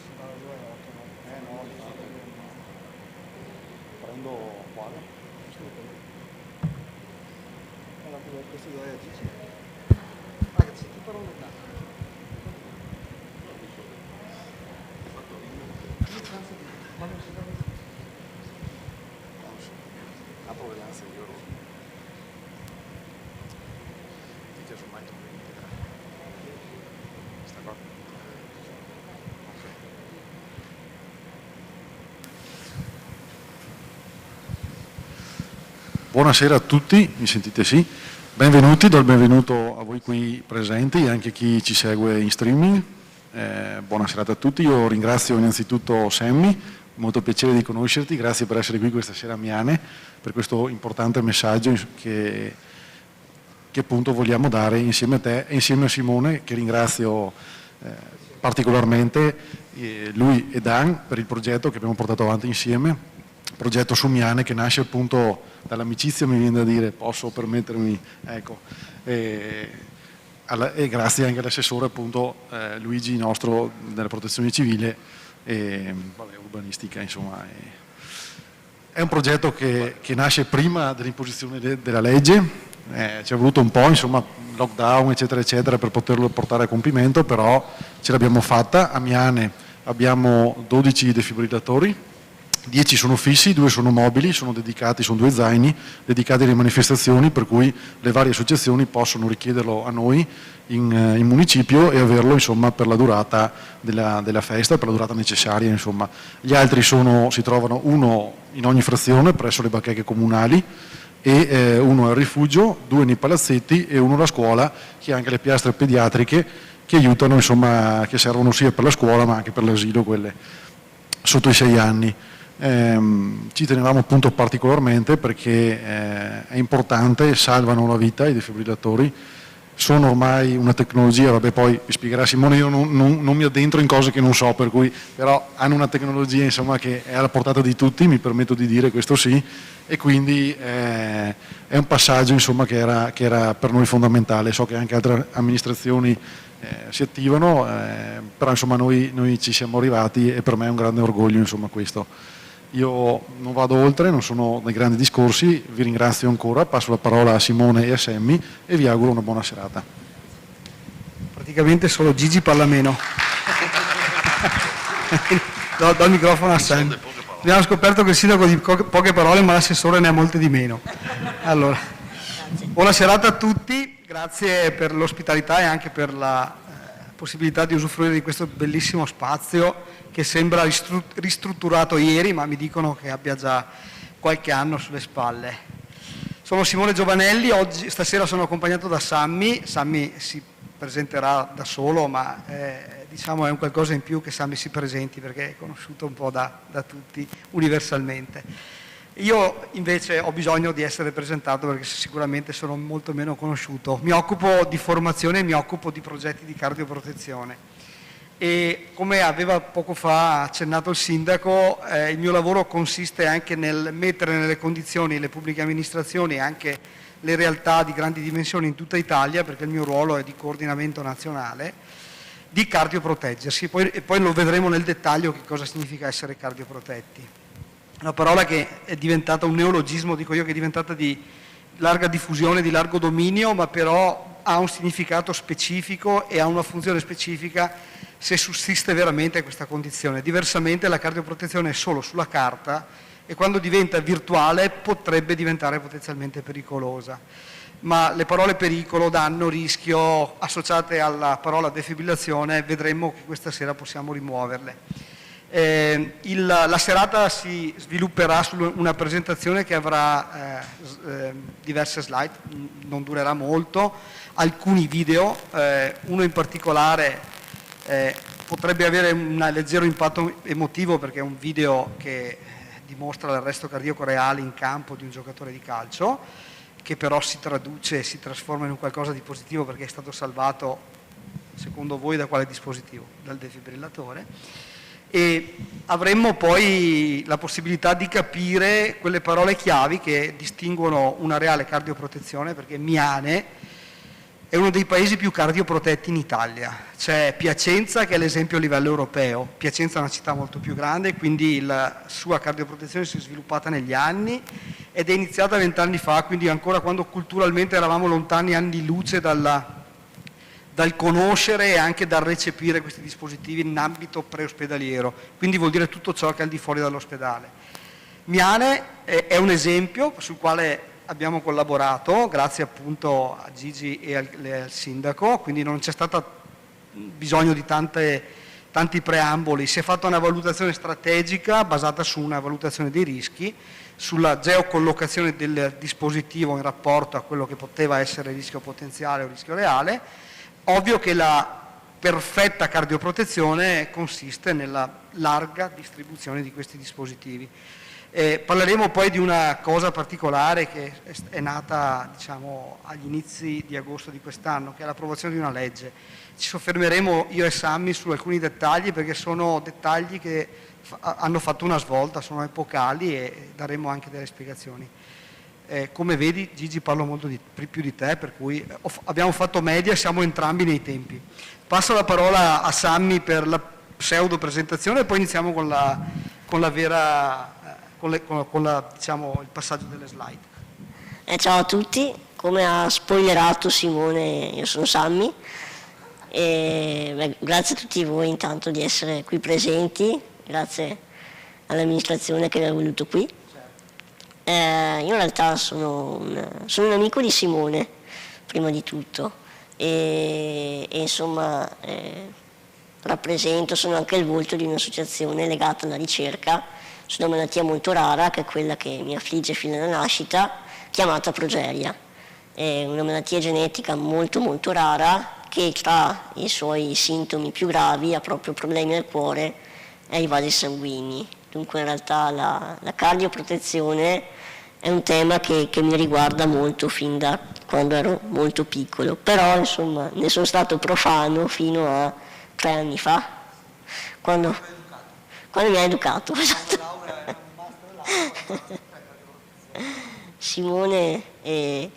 No, prendo quale? Questo dove è Gigi? Ah, che c'è tipo non è. Buonasera a tutti, mi sentite sì? Benvenuti, do il benvenuto a voi qui presenti e anche a chi ci segue in streaming. Buona serata a tutti, io ringrazio innanzitutto Sammy, molto piacere di conoscerti, grazie per essere qui questa sera a Miane, per questo importante messaggio che appunto vogliamo dare insieme a te e insieme a Simone, che ringrazio particolarmente, lui e Dan, per il progetto che abbiamo portato avanti insieme. Progetto su Miane che nasce appunto dall'amicizia, mi viene da dire, posso permettermi, ecco, e grazie anche all'assessore appunto Luigi nostro della protezione civile e urbanistica, insomma. È un progetto che nasce prima dell'imposizione della legge, ci è voluto un po', insomma, lockdown eccetera eccetera per poterlo portare a compimento, però ce l'abbiamo fatta. A Miane abbiamo 12 defibrillatori, 10 sono fissi, 2 sono mobili, sono due zaini dedicati alle manifestazioni, per cui le varie associazioni possono richiederlo a noi in municipio e averlo insomma per la durata della festa, per la durata necessaria insomma. Gli altri si trovano uno in ogni frazione presso le bacheche comunali e uno al rifugio, 2 nei palazzetti e uno alla scuola, che ha anche le piastre pediatriche che aiutano insomma, che servono sia per la scuola ma anche per l'asilo, quelle sotto i 6 anni. Ci tenevamo appunto particolarmente perché è importante, salvano la vita i defibrillatori, sono ormai una tecnologia, vabbè poi vi spiegherà Simone, io non mi addentro in cose che non so, per cui però hanno una tecnologia insomma che è alla portata di tutti, mi permetto di dire questo sì, e quindi è un passaggio insomma che era per noi fondamentale. So che anche altre amministrazioni si attivano, però insomma noi ci siamo arrivati e per me è un grande orgoglio insomma questo. Io non vado oltre, non sono dei grandi discorsi, vi ringrazio ancora, passo la parola a Simone e a Sammy e vi auguro una buona serata. Praticamente solo Gigi parla meno. Do il microfono a Sammy. Abbiamo scoperto che il sindaco di poche parole ma l'assessore ne ha molte di meno. Allora, buona serata a tutti, grazie per l'ospitalità e anche per la possibilità di usufruire di questo bellissimo spazio che sembra ristrutturato ieri, ma mi dicono che abbia già qualche anno sulle spalle. Sono Simone Giovanelli, stasera sono accompagnato da Sammy. Sammy si presenterà da solo, ma diciamo è un qualcosa in più che Sammy si presenti perché è conosciuto un po' da tutti universalmente. Io invece ho bisogno di essere presentato perché sicuramente sono molto meno conosciuto. Mi occupo di formazione e mi occupo di progetti di cardioprotezione. E come aveva poco fa accennato il sindaco, il mio lavoro consiste anche nel mettere nelle condizioni le pubbliche amministrazioni e anche le realtà di grandi dimensioni in tutta Italia, perché il mio ruolo è di coordinamento nazionale, di cardioproteggersi e poi lo vedremo nel dettaglio che cosa significa essere cardioprotetti. Una parola che è diventata un neologismo, dico io, che è diventata di larga diffusione, di largo dominio, ma però ha un significato specifico e ha una funzione specifica se sussiste veramente questa condizione. Diversamente la cardioprotezione è solo sulla carta e quando diventa virtuale potrebbe diventare potenzialmente pericolosa. Ma le parole pericolo, danno, rischio associate alla parola defibrillazione vedremmo che questa sera possiamo rimuoverle. La serata si svilupperà su una presentazione che avrà diverse slide, non durerà molto, alcuni video, uno in particolare potrebbe avere un leggero impatto emotivo perché è un video che dimostra l'arresto cardiaco reale in campo di un giocatore di calcio, che però si traduce e si trasforma in un qualcosa di positivo perché è stato salvato, secondo voi, da quale dispositivo? Dal defibrillatore. E avremmo poi la possibilità di capire quelle parole chiavi che distinguono una reale cardioprotezione, perché Miane è uno dei paesi più cardioprotetti in Italia. C'è Piacenza che è l'esempio a livello europeo. Piacenza è una città molto più grande, quindi la sua cardioprotezione si è sviluppata negli anni ed è iniziata 20 anni fa, quindi ancora quando culturalmente eravamo lontani anni luce dal conoscere e anche dal recepire questi dispositivi in ambito preospedaliero, quindi vuol dire tutto ciò che è al di fuori dall'ospedale. Miane è un esempio sul quale abbiamo collaborato, grazie appunto a Gigi e al sindaco, quindi non c'è stato bisogno di tanti preamboli, si è fatta una valutazione strategica basata su una valutazione dei rischi, sulla geocollocazione del dispositivo in rapporto a quello che poteva essere rischio potenziale o rischio reale. Ovvio che la perfetta cardioprotezione consiste nella larga distribuzione di questi dispositivi. Parleremo poi di una cosa particolare che è nata, diciamo, agli inizi di agosto di quest'anno, che è l'approvazione di una legge. Ci soffermeremo io e Sammy su alcuni dettagli, perché sono dettagli che hanno fatto una svolta, sono epocali e daremo anche delle spiegazioni. Come vedi, Gigi, parlo molto più di te, per cui abbiamo fatto media, siamo entrambi nei tempi. Passo la parola a Sammy per la pseudo presentazione e poi iniziamo con la vera... diciamo, il passaggio delle slide. Ciao a tutti, come ha spoilerato Simone, io sono Sammy e grazie a tutti voi intanto di essere qui presenti, grazie all'amministrazione che mi ha voluto qui. Io in realtà sono un amico di Simone, prima di tutto, e insomma sono anche il volto di un'associazione legata alla ricerca su una malattia molto rara, che è quella che mi affligge fin dalla nascita, chiamata progeria. È una malattia genetica molto molto rara che tra i suoi sintomi più gravi ha proprio problemi al cuore e ai vasi sanguigni. Dunque in realtà la cardioprotezione è un tema che mi riguarda molto fin da quando ero molto piccolo, però insomma ne sono stato profano fino a 3 anni fa, quando mi ha educato. Esatto. Simone e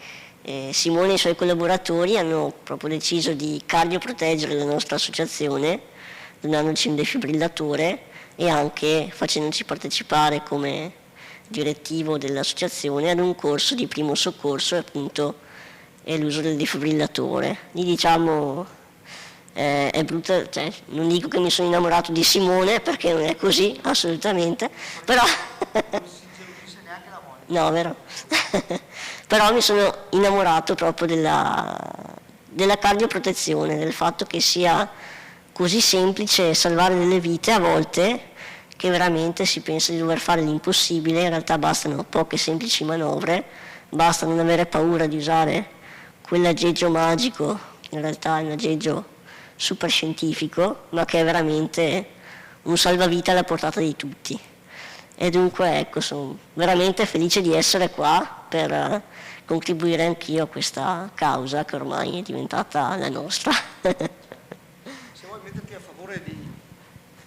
i suoi collaboratori hanno proprio deciso di cardioproteggere la nostra associazione, donandoci un defibrillatore e anche facendoci partecipare come direttivo dell'associazione ad un corso di primo soccorso e appunto l'uso del defibrillatore. Lì diciamo è brutta, cioè, non dico che mi sono innamorato di Simone perché non è così assolutamente, però no, vero? Però mi sono innamorato proprio della cardioprotezione, del fatto che sia così semplice salvare delle vite a volte, che veramente si pensa di dover fare l'impossibile. In realtà bastano poche semplici manovre, basta non avere paura di usare quell'aggeggio magico, in realtà è un aggeggio super scientifico, ma che è veramente un salvavita alla portata di tutti. E dunque ecco, sono veramente felice di essere qua per contribuire anch'io a questa causa che ormai è diventata la nostra. Se vuoi metterti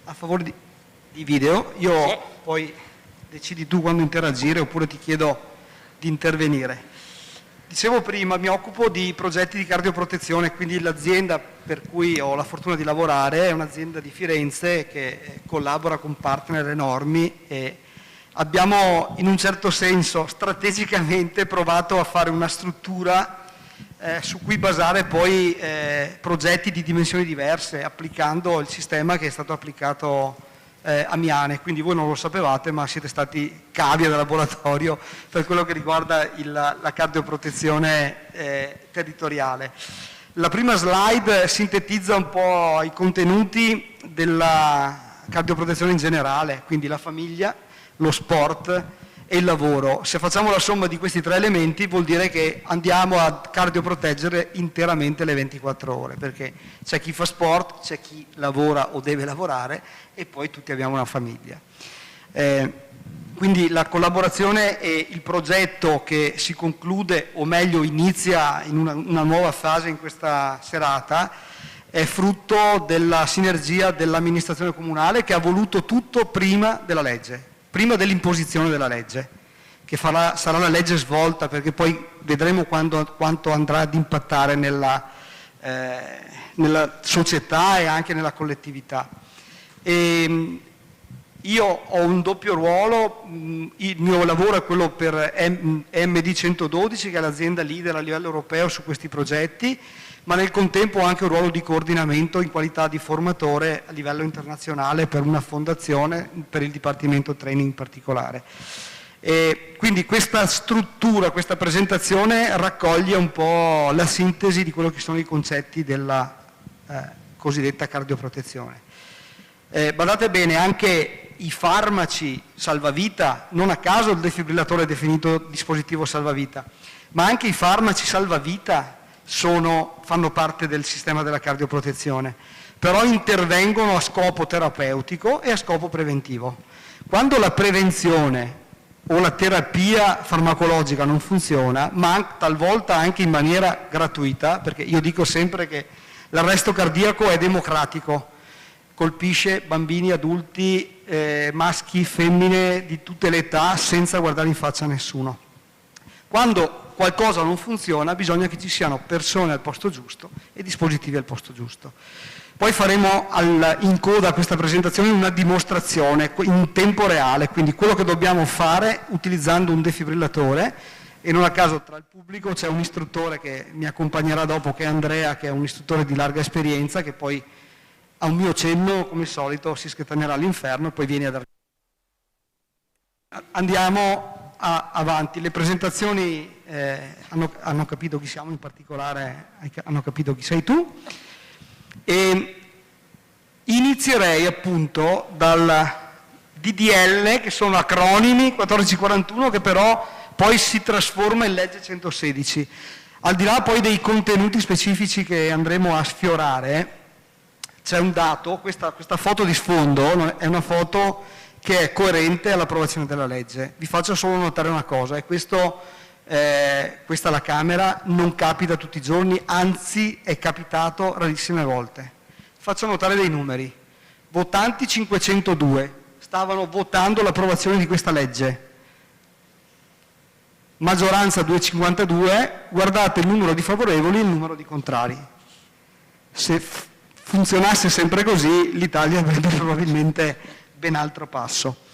a favore di video, io sì. Poi decidi tu quando interagire oppure ti chiedo di intervenire. Dicevo prima, mi occupo di progetti di cardioprotezione, quindi l'azienda per cui ho la fortuna di lavorare è un'azienda di Firenze che collabora con partner enormi e abbiamo in un certo senso strategicamente provato a fare una struttura su cui basare poi progetti di dimensioni diverse, applicando il sistema che è stato applicato a Miane, quindi voi non lo sapevate ma siete stati cavia del laboratorio per quello che riguarda la cardioprotezione territoriale. La prima slide sintetizza un po' i contenuti della cardioprotezione in generale, quindi la famiglia, lo sport e il lavoro. Se facciamo la somma di questi 3 elementi vuol dire che andiamo a cardioproteggere interamente le 24 ore, perché c'è chi fa sport, c'è chi lavora o deve lavorare e poi tutti abbiamo una famiglia. Quindi la collaborazione e il progetto che si conclude, o meglio inizia in una nuova fase in questa serata, è frutto della sinergia dell'amministrazione comunale che ha voluto tutto prima della legge, prima dell'imposizione della legge, che sarà la legge svolta, perché poi vedremo quanto andrà ad impattare nella nella società e anche nella collettività. E io ho un doppio ruolo, il mio lavoro è quello per MD 112, che è l'azienda leader a livello europeo su questi progetti, ma nel contempo ho anche un ruolo di coordinamento in qualità di formatore a livello internazionale per una fondazione, per il Dipartimento Training in particolare. E quindi questa struttura, questa presentazione raccoglie un po' la sintesi di quello che sono i concetti della cosiddetta cardioprotezione. Badate bene, anche i farmaci salvavita, non a caso il defibrillatore è definito dispositivo salvavita, ma anche i farmaci salvavita fanno parte del sistema della cardioprotezione, però intervengono a scopo terapeutico e a scopo preventivo. Quando la prevenzione o la terapia farmacologica non funziona, ma talvolta anche in maniera gratuita, perché io dico sempre che l'arresto cardiaco è democratico, colpisce bambini, adulti, maschi, femmine di tutte le età senza guardare in faccia a nessuno. Quando qualcosa non funziona bisogna che ci siano persone al posto giusto e dispositivi al posto giusto. Poi faremo in coda a questa presentazione una dimostrazione in tempo reale, quindi quello che dobbiamo fare utilizzando un defibrillatore, e non a caso tra il pubblico c'è un istruttore che mi accompagnerà dopo, che è Andrea, che è un istruttore di larga esperienza, che poi a un mio cenno, come al solito, si scatenerà all'inferno e poi viene ad... Andiamo avanti. Le presentazioni hanno capito chi siamo, in particolare hanno capito chi sei tu. E inizierei appunto dal DDL, che sono acronimi, 1441, che però poi si trasforma in legge 116. Al di là poi dei contenuti specifici che andremo a sfiorare, c'è un dato, questa foto di sfondo è una foto che è coerente all'approvazione della legge. Vi faccio solo notare una cosa, e questa è la Camera, non capita tutti i giorni, anzi è capitato rarissime volte. Faccio notare dei numeri. Votanti 502 stavano votando l'approvazione di questa legge. Maggioranza 252, guardate il numero di favorevoli e il numero di contrari. Se funzionasse sempre così, l'Italia avrebbe probabilmente ben altro passo.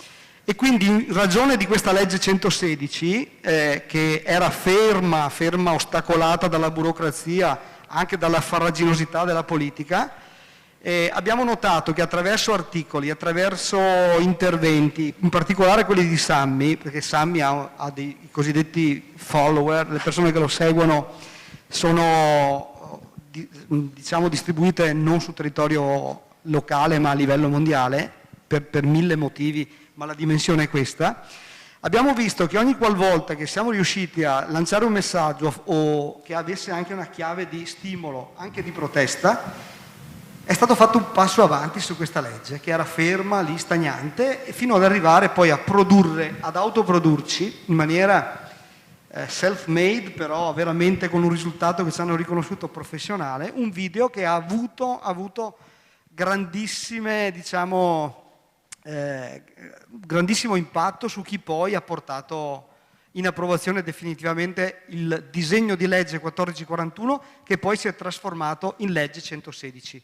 E quindi in ragione di questa legge 116, che era ferma, ostacolata dalla burocrazia, anche dalla farraginosità della politica, abbiamo notato che attraverso articoli, attraverso interventi, in particolare quelli di Sammy, perché Sammy ha dei cosiddetti follower, le persone che lo seguono sono diciamo distribuite non sul territorio locale ma a livello mondiale per mille motivi, ma la dimensione è questa. Abbiamo visto che ogni qualvolta che siamo riusciti a lanciare un messaggio o che avesse anche una chiave di stimolo, anche di protesta, è stato fatto un passo avanti su questa legge che era ferma, lì stagnante, fino ad arrivare poi a produrre, ad autoprodurci in maniera self-made, però veramente con un risultato che ci hanno riconosciuto professionale, un video che ha avuto grandissime, grandissimo impatto su chi poi ha portato in approvazione definitivamente il disegno di legge 1441, che poi si è trasformato in legge 116.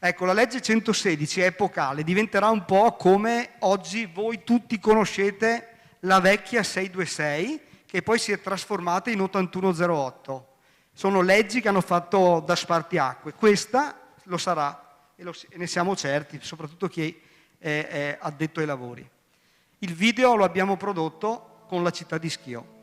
Ecco, la legge 116 è epocale, diventerà un po' come oggi voi tutti conoscete la vecchia 626, che poi si è trasformata in 8108. Sono leggi che hanno fatto da spartiacque. Questa lo sarà, e ne siamo certi, soprattutto chi è addetto ai lavori. Il video lo abbiamo prodotto con la città di Schio.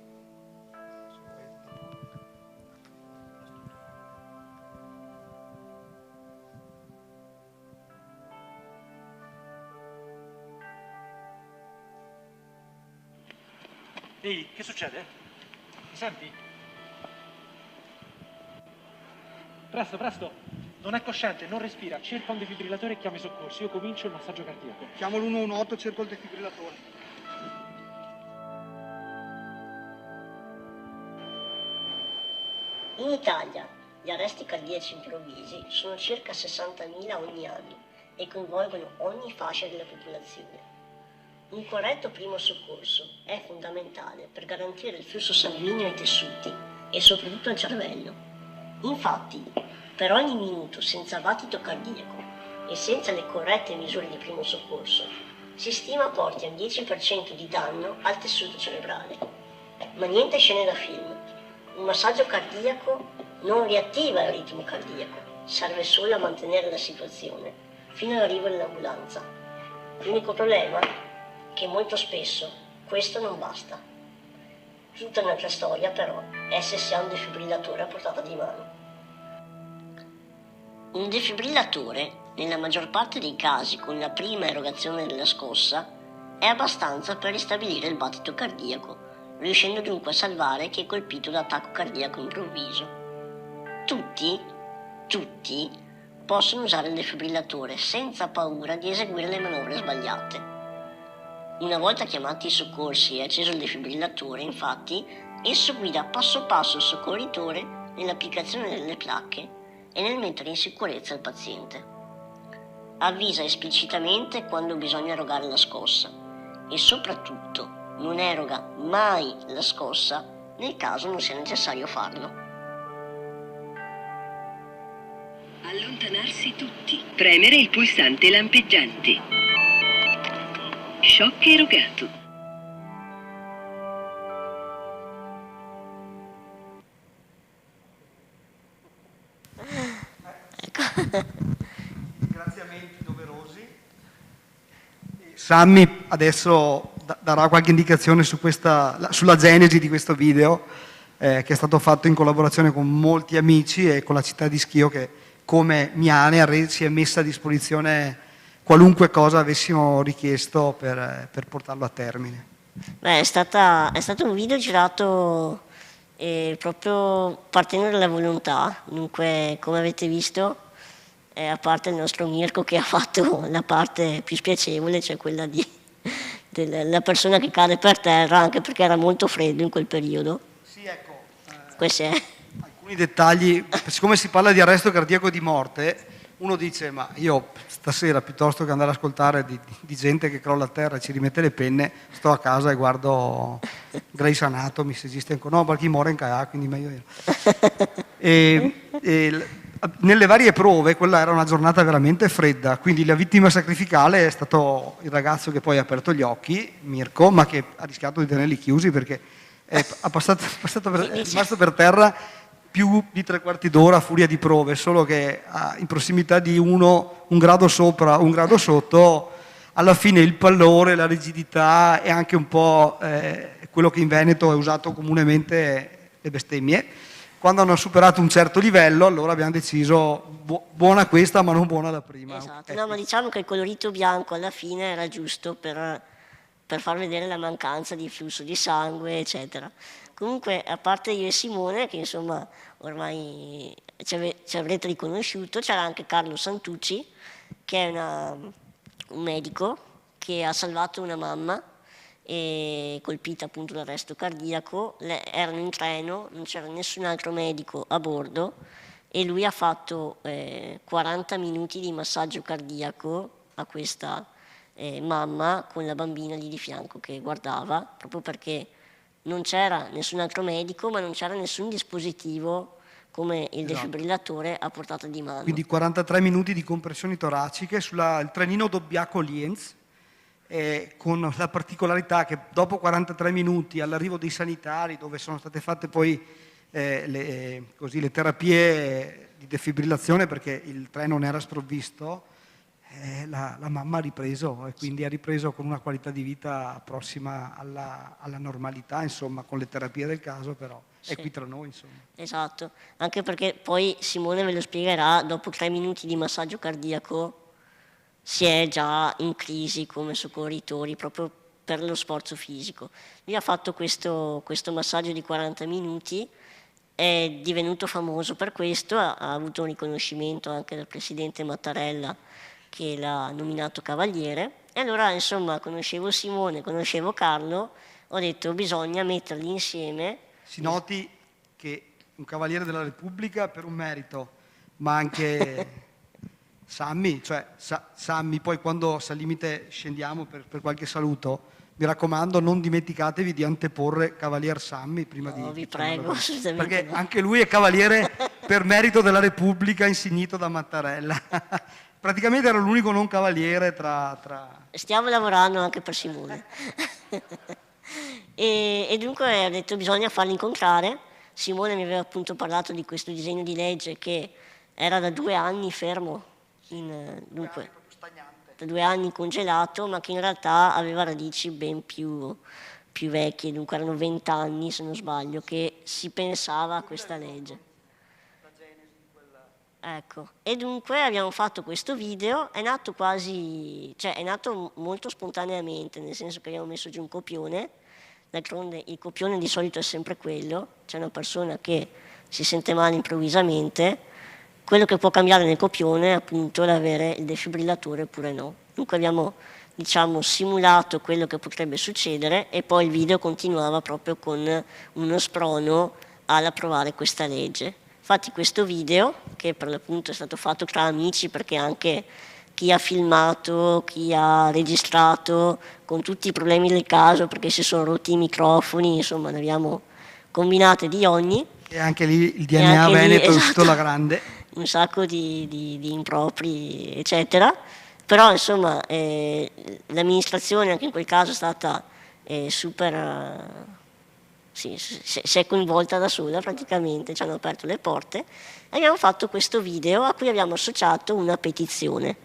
Ehi, che succede? Mi senti? Presto, presto! Non è cosciente, non respira. Cerca un defibrillatore e chiama i soccorsi. Io comincio il massaggio cardiaco. Chiamo l'118, cerco il defibrillatore. In Italia gli arresti cardiaci improvvisi sono circa 60.000 ogni anno e coinvolgono ogni fascia della popolazione. Un corretto primo soccorso è fondamentale per garantire il flusso sanguigno ai tessuti e soprattutto al cervello. Infatti, Per ogni minuto senza battito cardiaco e senza le corrette misure di primo soccorso, si stima porti a un 10% di danno al tessuto cerebrale. Ma niente scene da film. Un massaggio cardiaco non riattiva il ritmo cardiaco, serve solo a mantenere la situazione fino all'arrivo dell'ambulanza. L'unico problema è che molto spesso questo non basta. Tutta un'altra storia però è se si ha un defibrillatore a portata di mano. Un defibrillatore, nella maggior parte dei casi con la prima erogazione della scossa, è abbastanza per ristabilire il battito cardiaco, riuscendo dunque a salvare chi è colpito da attacco cardiaco improvviso. Tutti possono usare il defibrillatore senza paura di eseguire le manovre sbagliate. Una volta chiamati i soccorsi e acceso il defibrillatore, infatti, esso guida passo passo il soccorritore nell'applicazione delle placche e nel mettere in sicurezza il paziente. Avvisa esplicitamente quando bisogna erogare la scossa e soprattutto non eroga mai la scossa nel caso non sia necessario farlo. Allontanarsi tutti. Premere il pulsante lampeggiante. Shock erogato. Ringraziamenti doverosi. Sammy adesso darà qualche indicazione sulla genesi di questo video che è stato fatto in collaborazione con molti amici e con la città di Schio che, come Miane, si è messa a disposizione qualunque cosa avessimo richiesto per portarlo a termine. Beh, è stato un video girato proprio partendo dalla volontà, dunque come avete visto, a parte il nostro Mirko che ha fatto la parte più spiacevole, cioè quella della persona che cade per terra, anche perché era molto freddo in quel periodo. Sì, ecco, Alcuni dettagli, siccome si parla di arresto cardiaco di morte, uno dice ma io stasera piuttosto che andare ad ascoltare di gente che crolla a terra e ci rimette le penne, sto a casa e guardo Grey's Anatomy se esiste ancora, no perché muore in kayak, quindi meglio io. Nelle varie prove quella era una giornata veramente fredda, quindi la vittima sacrificale è stato il ragazzo che poi ha aperto gli occhi, Mirko, ma che ha rischiato di tenerli chiusi perché è rimasto per terra più di 3/4 d'ora a furia di prove, solo che in prossimità di un grado sopra, un grado sotto, alla fine il pallore, la rigidità e anche un po' quello che in Veneto è usato comunemente, le bestemmie. Quando hanno superato un certo livello, allora abbiamo deciso buona questa ma non buona la prima. Esatto, no, ma diciamo che il colorito bianco alla fine era giusto per far vedere la mancanza di flusso di sangue, eccetera. Comunque, a parte io e Simone, che insomma ormai ci avrete riconosciuto, c'era anche Carlo Santucci, che è un medico che ha salvato una mamma colpita appunto dall'arresto cardiaco. Erano in treno, non c'era nessun altro medico a bordo e lui ha fatto 40 minuti di massaggio cardiaco a questa mamma con la bambina lì di fianco che guardava, proprio perché non c'era nessun altro medico, ma non c'era nessun dispositivo come il defibrillatore a portata di mano. Quindi 43 minuti di compressioni toraciche sul trenino Dobbiaco Lienz, con la particolarità che dopo 43 minuti all'arrivo dei sanitari, dove sono state fatte poi le terapie di defibrillazione perché il treno non era sprovvisto, la mamma ha ripreso e quindi ha ripreso con una qualità di vita prossima alla normalità, insomma, con le terapie del caso, però è qui tra noi, insomma. Esatto, anche perché poi Simone ve lo spiegherà, dopo 3 minuti di massaggio cardiaco si è già in crisi come soccorritori proprio per lo sforzo fisico. Lui ha fatto questo massaggio di 40 minuti, è divenuto famoso per questo, ha avuto un riconoscimento anche dal presidente Mattarella che l'ha nominato cavaliere, e allora insomma conoscevo Simone, conoscevo Carlo, ho detto bisogna metterli insieme. Si noti che un cavaliere della Repubblica per un merito, ma anche Sammy, poi quando al limite scendiamo per qualche saluto, Mi raccomando, non dimenticatevi di anteporre Cavalier Sammy prima di... No, vi prego, assolutamente Perché no. anche lui è cavaliere per merito della Repubblica, insignito da Mattarella. Praticamente era l'unico non cavaliere tra... Stiamo lavorando anche per Simone. E dunque ho detto bisogna farli incontrare. Simone mi aveva appunto parlato di questo disegno di legge che era da 2 anni fermo, dunque, da 2 anni congelato, ma che in realtà aveva radici ben più vecchie, dunque erano 20 anni se non sbaglio che si pensava a questa legge. Ecco, e dunque abbiamo fatto questo video, è nato è nato molto spontaneamente, nel senso che abbiamo messo giù un copione, d'altronde il copione di solito è sempre quello, c'è una persona che si sente male improvvisamente, quello che può cambiare nel copione è appunto l'avere il defibrillatore oppure no. Dunque abbiamo, diciamo, simulato quello che potrebbe succedere e poi il video continuava proprio con uno sprono all'approvare questa legge. Infatti questo video, che per l'appunto è stato fatto tra amici perché anche chi ha filmato, chi ha registrato, con tutti i problemi del caso perché si sono rotti i microfoni, insomma ne abbiamo combinate di ogni. E anche lì il DNA veneto è uscito alla grande. Un sacco di impropri, eccetera. Però insomma l'amministrazione anche in quel caso è stata super... Sì, si è coinvolta da sola praticamente, ci hanno aperto le porte e abbiamo fatto questo video a cui abbiamo associato una petizione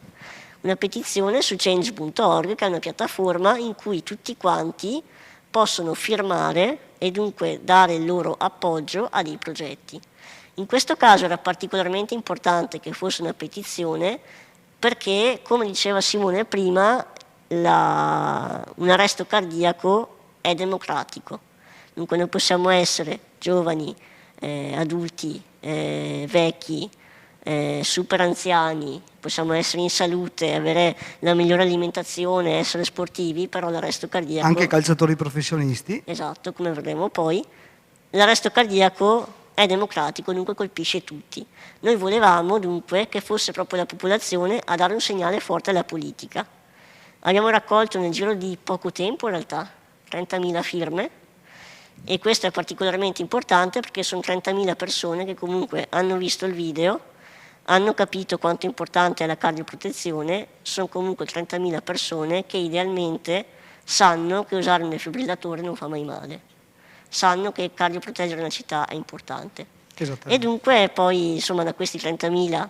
su change.org, che è una piattaforma in cui tutti quanti possono firmare e dunque dare il loro appoggio a dei progetti. In questo caso era particolarmente importante che fosse una petizione perché, come diceva Simone prima, un arresto cardiaco è democratico. Dunque noi possiamo essere giovani, adulti, vecchi, super anziani, possiamo essere in salute, avere la migliore alimentazione, essere sportivi, però l'arresto cardiaco... Anche calciatori professionisti. Esatto, come vedremo poi. L'arresto cardiaco è democratico, dunque colpisce tutti. Noi volevamo dunque che fosse proprio la popolazione a dare un segnale forte alla politica. Abbiamo raccolto nel giro di poco tempo in realtà 30.000 firme, e questo è particolarmente importante perché sono 30.000 persone che comunque hanno visto il video, hanno capito quanto importante è la cardioprotezione, sono comunque 30.000 persone che idealmente sanno che usare un defibrillatore non fa mai male, sanno che cardioproteggere una città è importante. E dunque poi insomma da questi 30.000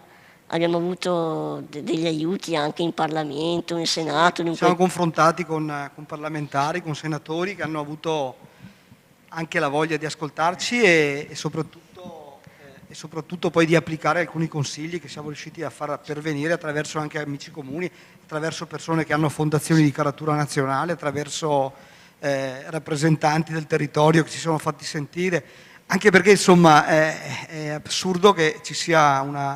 abbiamo avuto degli aiuti anche in Parlamento, in Senato. Ci siamo confrontati con parlamentari, con senatori che hanno avuto anche la voglia di ascoltarci e soprattutto poi di applicare alcuni consigli che siamo riusciti a far pervenire attraverso anche amici comuni, attraverso persone che hanno fondazioni di caratura nazionale, attraverso rappresentanti del territorio che si sono fatti sentire, anche perché insomma è assurdo che ci sia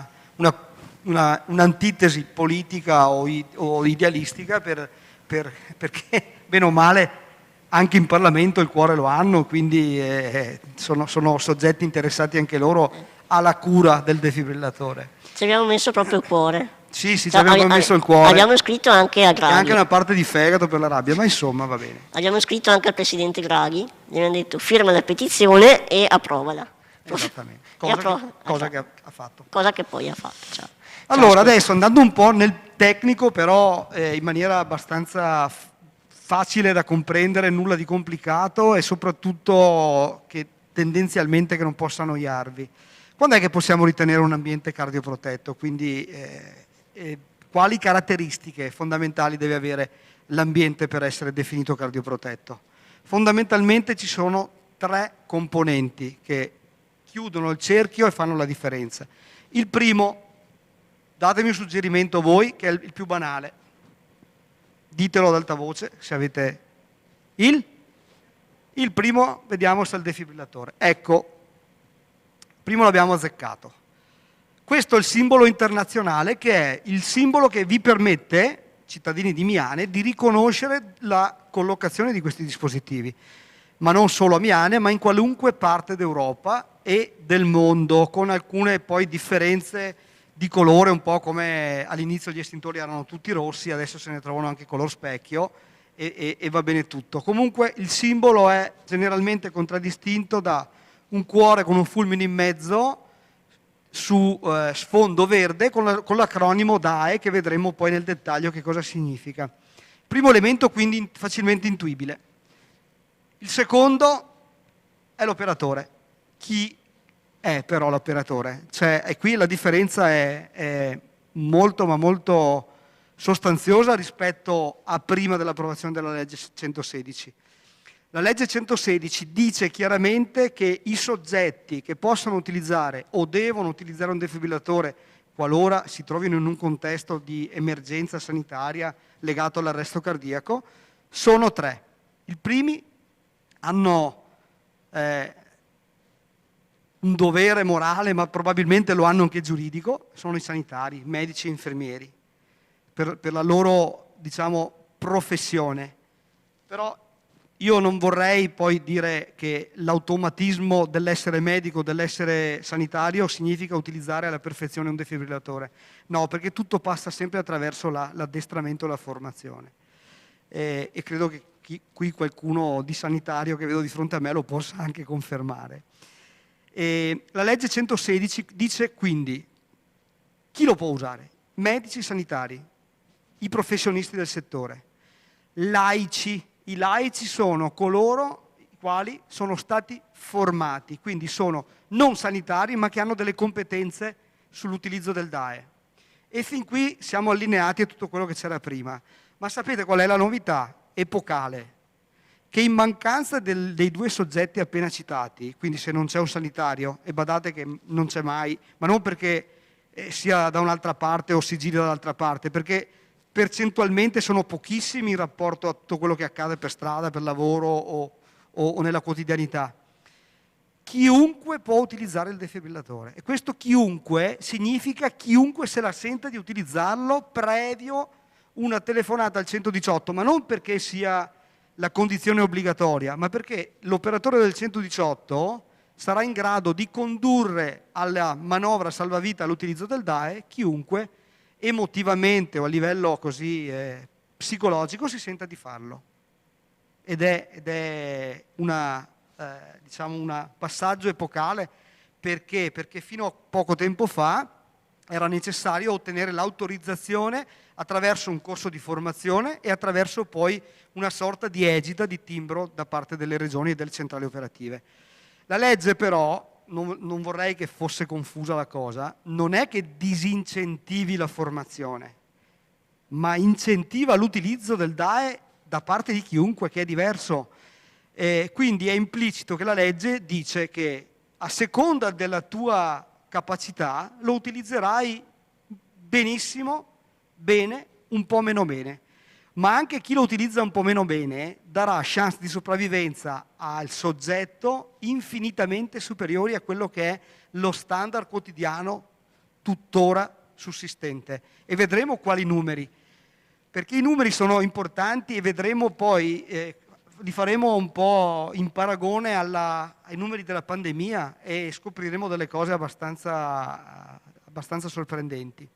un'antitesi politica o idealistica perché bene o male anche in Parlamento il cuore lo hanno, quindi sono soggetti interessati anche loro alla cura del defibrillatore. Ci abbiamo messo proprio il cuore. Sì, ci abbiamo messo il cuore. Abbiamo scritto anche a Draghi. E anche una parte di fegato per la rabbia, ma insomma va bene. Abbiamo scritto anche al Presidente Draghi, gli abbiamo detto firma la petizione e approvala. Esattamente, cosa che ha fatto. Cosa che poi ha fatto. Ciao. Allora, adesso andando un po' nel tecnico, però in maniera abbastanza facile da comprendere, nulla di complicato e soprattutto che tendenzialmente che non possa annoiarvi. Quando è che possiamo ritenere un ambiente cardioprotetto? Quindi quali caratteristiche fondamentali deve avere l'ambiente per essere definito cardioprotetto? Fondamentalmente ci sono 3 componenti che chiudono il cerchio e fanno la differenza. Il primo, datemi un suggerimento voi, che è il più banale. Ditelo ad alta voce se avete il primo, vediamo se è il defibrillatore. Ecco, primo l'abbiamo azzeccato. Questo è il simbolo internazionale, che è il simbolo che vi permette, cittadini di Miane, di riconoscere la collocazione di questi dispositivi, ma non solo a Miane, ma in qualunque parte d'Europa e del mondo, con alcune poi differenze di colore, un po' come all'inizio gli estintori erano tutti rossi, adesso se ne trovano anche color specchio, e va bene tutto. Comunque il simbolo è generalmente contraddistinto da un cuore con un fulmine in mezzo su sfondo verde con l'acronimo DAE, che vedremo poi nel dettaglio che cosa significa. Primo elemento quindi facilmente intuibile. Il secondo è l'operatore. Chi è però l'operatore? Cioè, e qui la differenza è molto ma molto sostanziosa rispetto a prima dell'approvazione della legge 116. La legge 116 dice chiaramente che i soggetti che possono utilizzare o devono utilizzare un defibrillatore qualora si trovino in un contesto di emergenza sanitaria legato all'arresto cardiaco sono 3. I primi hanno un dovere morale, ma probabilmente lo hanno anche giuridico, sono i sanitari, medici e infermieri, per la loro, diciamo, professione. Però io non vorrei poi dire che l'automatismo dell'essere medico, dell'essere sanitario, significa utilizzare alla perfezione un defibrillatore. No, perché tutto passa sempre attraverso l'addestramento e la formazione. E credo che qui qualcuno di sanitario che vedo di fronte a me lo possa anche confermare. La legge 116 dice quindi chi lo può usare? Medici sanitari, i professionisti del settore, laici. I laici sono coloro i quali sono stati formati, quindi sono non sanitari ma che hanno delle competenze sull'utilizzo del DAE. E fin qui siamo allineati a tutto quello che c'era prima. Ma sapete qual è la novità epocale? Che in mancanza dei 2 soggetti appena citati, quindi se non c'è un sanitario, e badate che non c'è mai, ma non perché sia da un'altra parte o si giri dall'altra parte, perché percentualmente sono pochissimi in rapporto a tutto quello che accade per strada, per lavoro o nella quotidianità. Chiunque può utilizzare il defibrillatore, e questo chiunque significa chiunque se la senta di utilizzarlo previo una telefonata al 118, ma non perché sia la condizione obbligatoria, ma perché l'operatore del 118 sarà in grado di condurre alla manovra salvavita all'utilizzo del DAE chiunque emotivamente o a livello così psicologico si senta di farlo. Ed è diciamo un passaggio epocale perché fino a poco tempo fa era necessario ottenere l'autorizzazione attraverso un corso di formazione e attraverso poi una sorta di egida, di timbro da parte delle regioni e delle centrali operative. La legge però, non vorrei che fosse confusa la cosa, non è che disincentivi la formazione, ma incentiva l'utilizzo del DAE da parte di chiunque, che è diverso. Quindi è implicito che la legge dice che a seconda della tua capacità lo utilizzerai benissimo, bene, un po' meno bene. Ma anche chi lo utilizza un po' meno bene darà chance di sopravvivenza al soggetto infinitamente superiori a quello che è lo standard quotidiano tuttora sussistente. E vedremo quali numeri, perché i numeri sono importanti e vedremo poi, li faremo un po' in paragone ai numeri della pandemia e scopriremo delle cose abbastanza sorprendenti.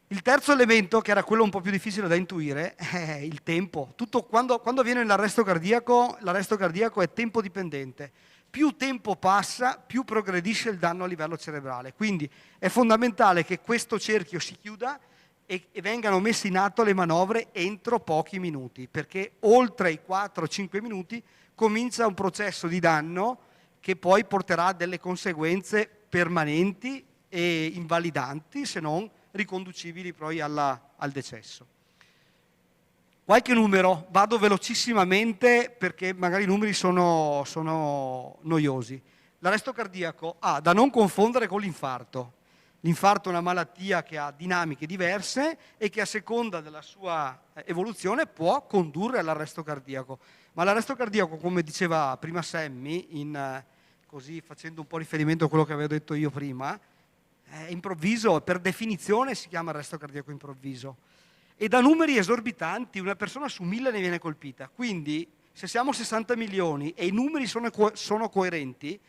Il terzo elemento, che era quello un po' più difficile da intuire, è il tempo. Quando avviene l'arresto cardiaco è tempo dipendente. Più tempo passa, più progredisce il danno a livello cerebrale. Quindi è fondamentale che questo cerchio si chiuda e vengano messe in atto le manovre entro pochi minuti, perché oltre i 4-5 minuti comincia un processo di danno che poi porterà delle conseguenze permanenti e invalidanti, se non riconducibili poi al decesso. Qualche numero, vado velocissimamente perché magari i numeri sono noiosi. L'arresto cardiaco da non confondere con l'infarto. L'infarto è una malattia che ha dinamiche diverse e che a seconda della sua evoluzione può condurre all'arresto cardiaco. Ma l'arresto cardiaco, come diceva prima Sammy, così facendo un po' riferimento a quello che avevo detto io prima, è improvviso, per definizione si chiama arresto cardiaco improvviso. E da numeri esorbitanti una persona su 1000 ne viene colpita. Quindi se siamo 60 milioni e i numeri sono coerenti,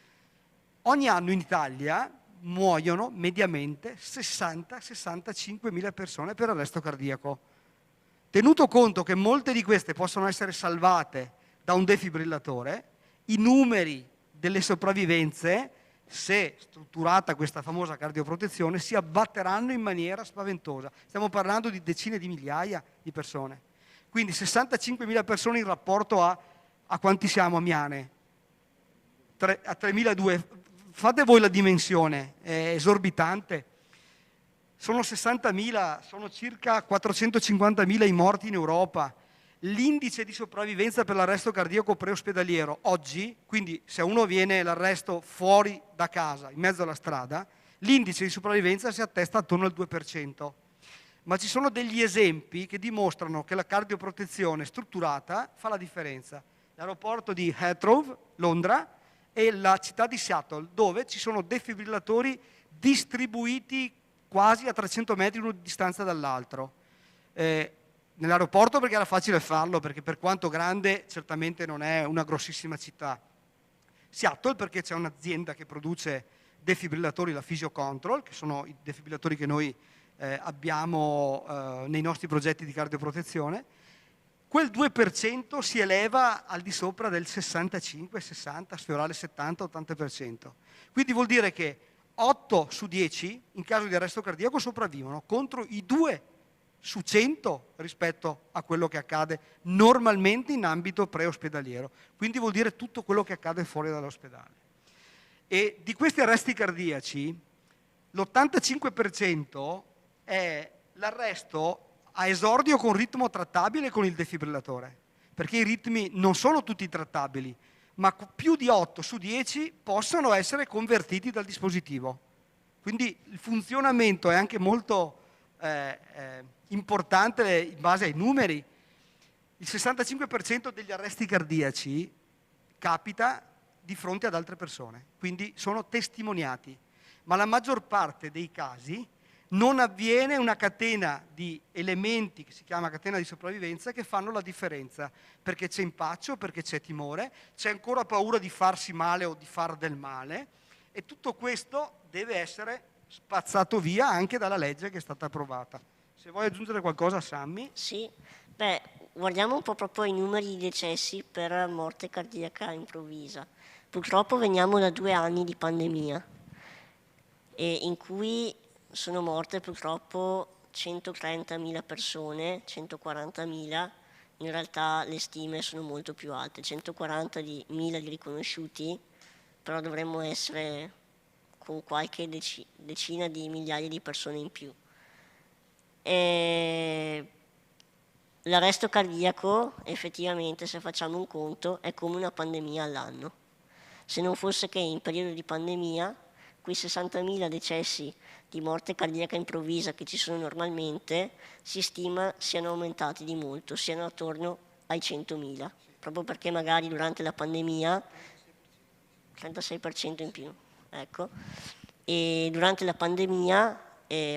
ogni anno in Italia muoiono mediamente 60-65 mila persone per arresto cardiaco. Tenuto conto che molte di queste possono essere salvate da un defibrillatore, i numeri delle sopravvivenze, se strutturata questa famosa cardioprotezione, si abbatteranno in maniera spaventosa. Stiamo parlando di decine di migliaia di persone. Quindi 65.000 persone in rapporto a quanti siamo a Miane? A 3.200. Fate voi la dimensione, è esorbitante. Sono 60.000, sono circa 450.000 i morti in Europa. L'indice di sopravvivenza per l'arresto cardiaco preospedaliero oggi, quindi se uno viene l'arresto fuori da casa, in mezzo alla strada, l'indice di sopravvivenza si attesta attorno al 2%. Ma ci sono degli esempi che dimostrano che la cardioprotezione strutturata fa la differenza. L'aeroporto di Heathrow, Londra, e la città di Seattle, dove ci sono defibrillatori distribuiti quasi a 300 metri uno di distanza dall'altro. Nell'aeroporto perché era facile farlo, perché per quanto grande certamente non è una grossissima città. Seattle perché c'è un'azienda che produce defibrillatori, la Physiocontrol, che sono i defibrillatori che noi abbiamo nei nostri progetti di cardioprotezione. Quel 2% si eleva al di sopra del 65, 60, sfiorare il 70, 80%. Quindi vuol dire che 8 su 10 in caso di arresto cardiaco sopravvivono contro i 2 su 100 rispetto a quello che accade normalmente in ambito preospedaliero. Quindi vuol dire tutto quello che accade fuori dall'ospedale. E di questi arresti cardiaci l'85% è l'arresto a esordio con ritmo trattabile con il defibrillatore, perché i ritmi non sono tutti trattabili, ma più di 8 su 10 possono essere convertiti dal dispositivo. Quindi il funzionamento è anche molto importante in base ai numeri. Il 65% degli arresti cardiaci capita di fronte ad altre persone, quindi sono testimoniati, ma la maggior parte dei casi non avviene una catena di elementi che si chiama catena di sopravvivenza che fanno la differenza, perché c'è impaccio, perché c'è timore, c'è ancora paura di farsi male o di far del male, e tutto questo deve essere spazzato via anche dalla legge che è stata approvata. Se vuoi aggiungere qualcosa, Sammy? Sì, guardiamo un po' proprio i numeri di decessi per morte cardiaca improvvisa. Purtroppo veniamo da 2 anni di pandemia e in cui sono morte purtroppo 130.000 persone, 140.000, in realtà le stime sono molto più alte, 140.000 di riconosciuti, però dovremmo essere con qualche decina di migliaia di persone in più. L'arresto cardiaco, effettivamente, se facciamo un conto, è come una pandemia all'anno. Se non fosse che in periodo di pandemia, quei 60.000 decessi di morte cardiaca improvvisa che ci sono normalmente, si stima siano aumentati di molto, siano attorno ai 100.000, proprio perché magari durante la pandemia 36% in più, ecco. E durante la pandemia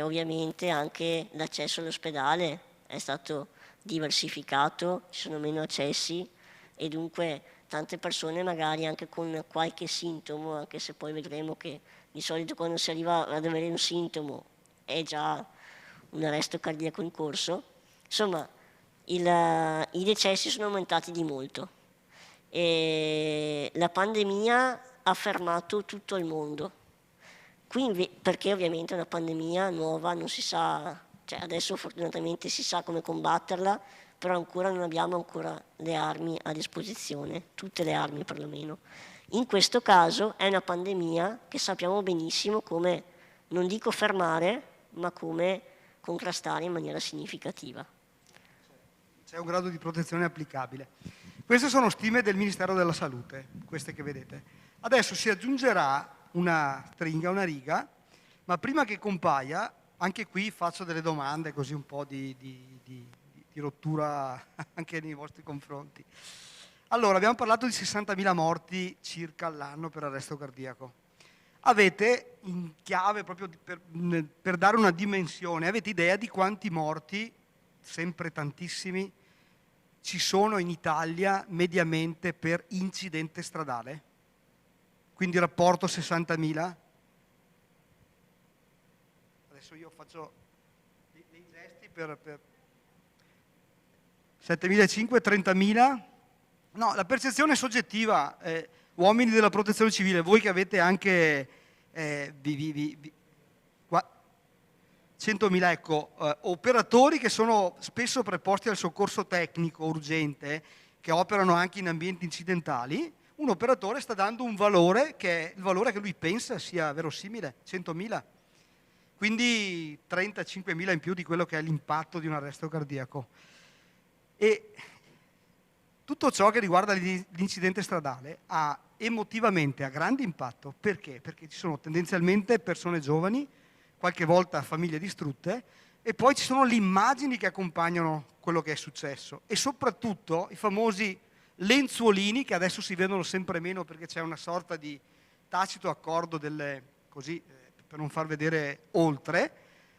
ovviamente anche l'accesso all'ospedale è stato diversificato, ci sono meno accessi e dunque tante persone magari anche con qualche sintomo, anche se poi vedremo che di solito quando si arriva ad avere un sintomo è già un arresto cardiaco in corso, insomma i decessi sono aumentati di molto e la pandemia ha fermato tutto il mondo. Qui perché ovviamente è una pandemia nuova, non si sa, cioè adesso fortunatamente si sa come combatterla, però ancora non abbiamo ancora le armi a disposizione, tutte le armi perlomeno. In questo caso è una pandemia che sappiamo benissimo come, non dico fermare, ma come contrastare in maniera significativa. C'è un grado di protezione applicabile. Queste sono stime del Ministero della Salute, queste che vedete. Adesso si aggiungerà una stringa, una riga, ma prima che compaia, anche qui faccio delle domande, così un po' di rottura anche nei vostri confronti. Allora, abbiamo parlato di 60.000 morti circa all'anno per arresto cardiaco. Avete, in chiave proprio per dare una dimensione, avete idea di quanti morti, sempre tantissimi, ci sono in Italia mediamente per incidente stradale? Quindi rapporto 60.000? Adesso io faccio dei gesti per... 7.500, 30.000? No, la percezione è soggettiva. Uomini della protezione civile, voi che avete anche 100.000, ecco, operatori che sono spesso preposti al soccorso tecnico urgente, che operano anche in ambienti incidentali, un operatore sta dando un valore che è il valore che lui pensa sia verosimile, 100.000. Quindi 35.000 in più di quello che è l'impatto di un arresto cardiaco. E tutto ciò che riguarda l'incidente stradale ha emotivamente a grande impatto. Perché? Perché ci sono tendenzialmente persone giovani, qualche volta famiglie distrutte, e poi ci sono le immagini che accompagnano quello che è successo e soprattutto i famosi lenzuolini che adesso si vedono sempre meno perché c'è una sorta di tacito accordo così, per non far vedere oltre,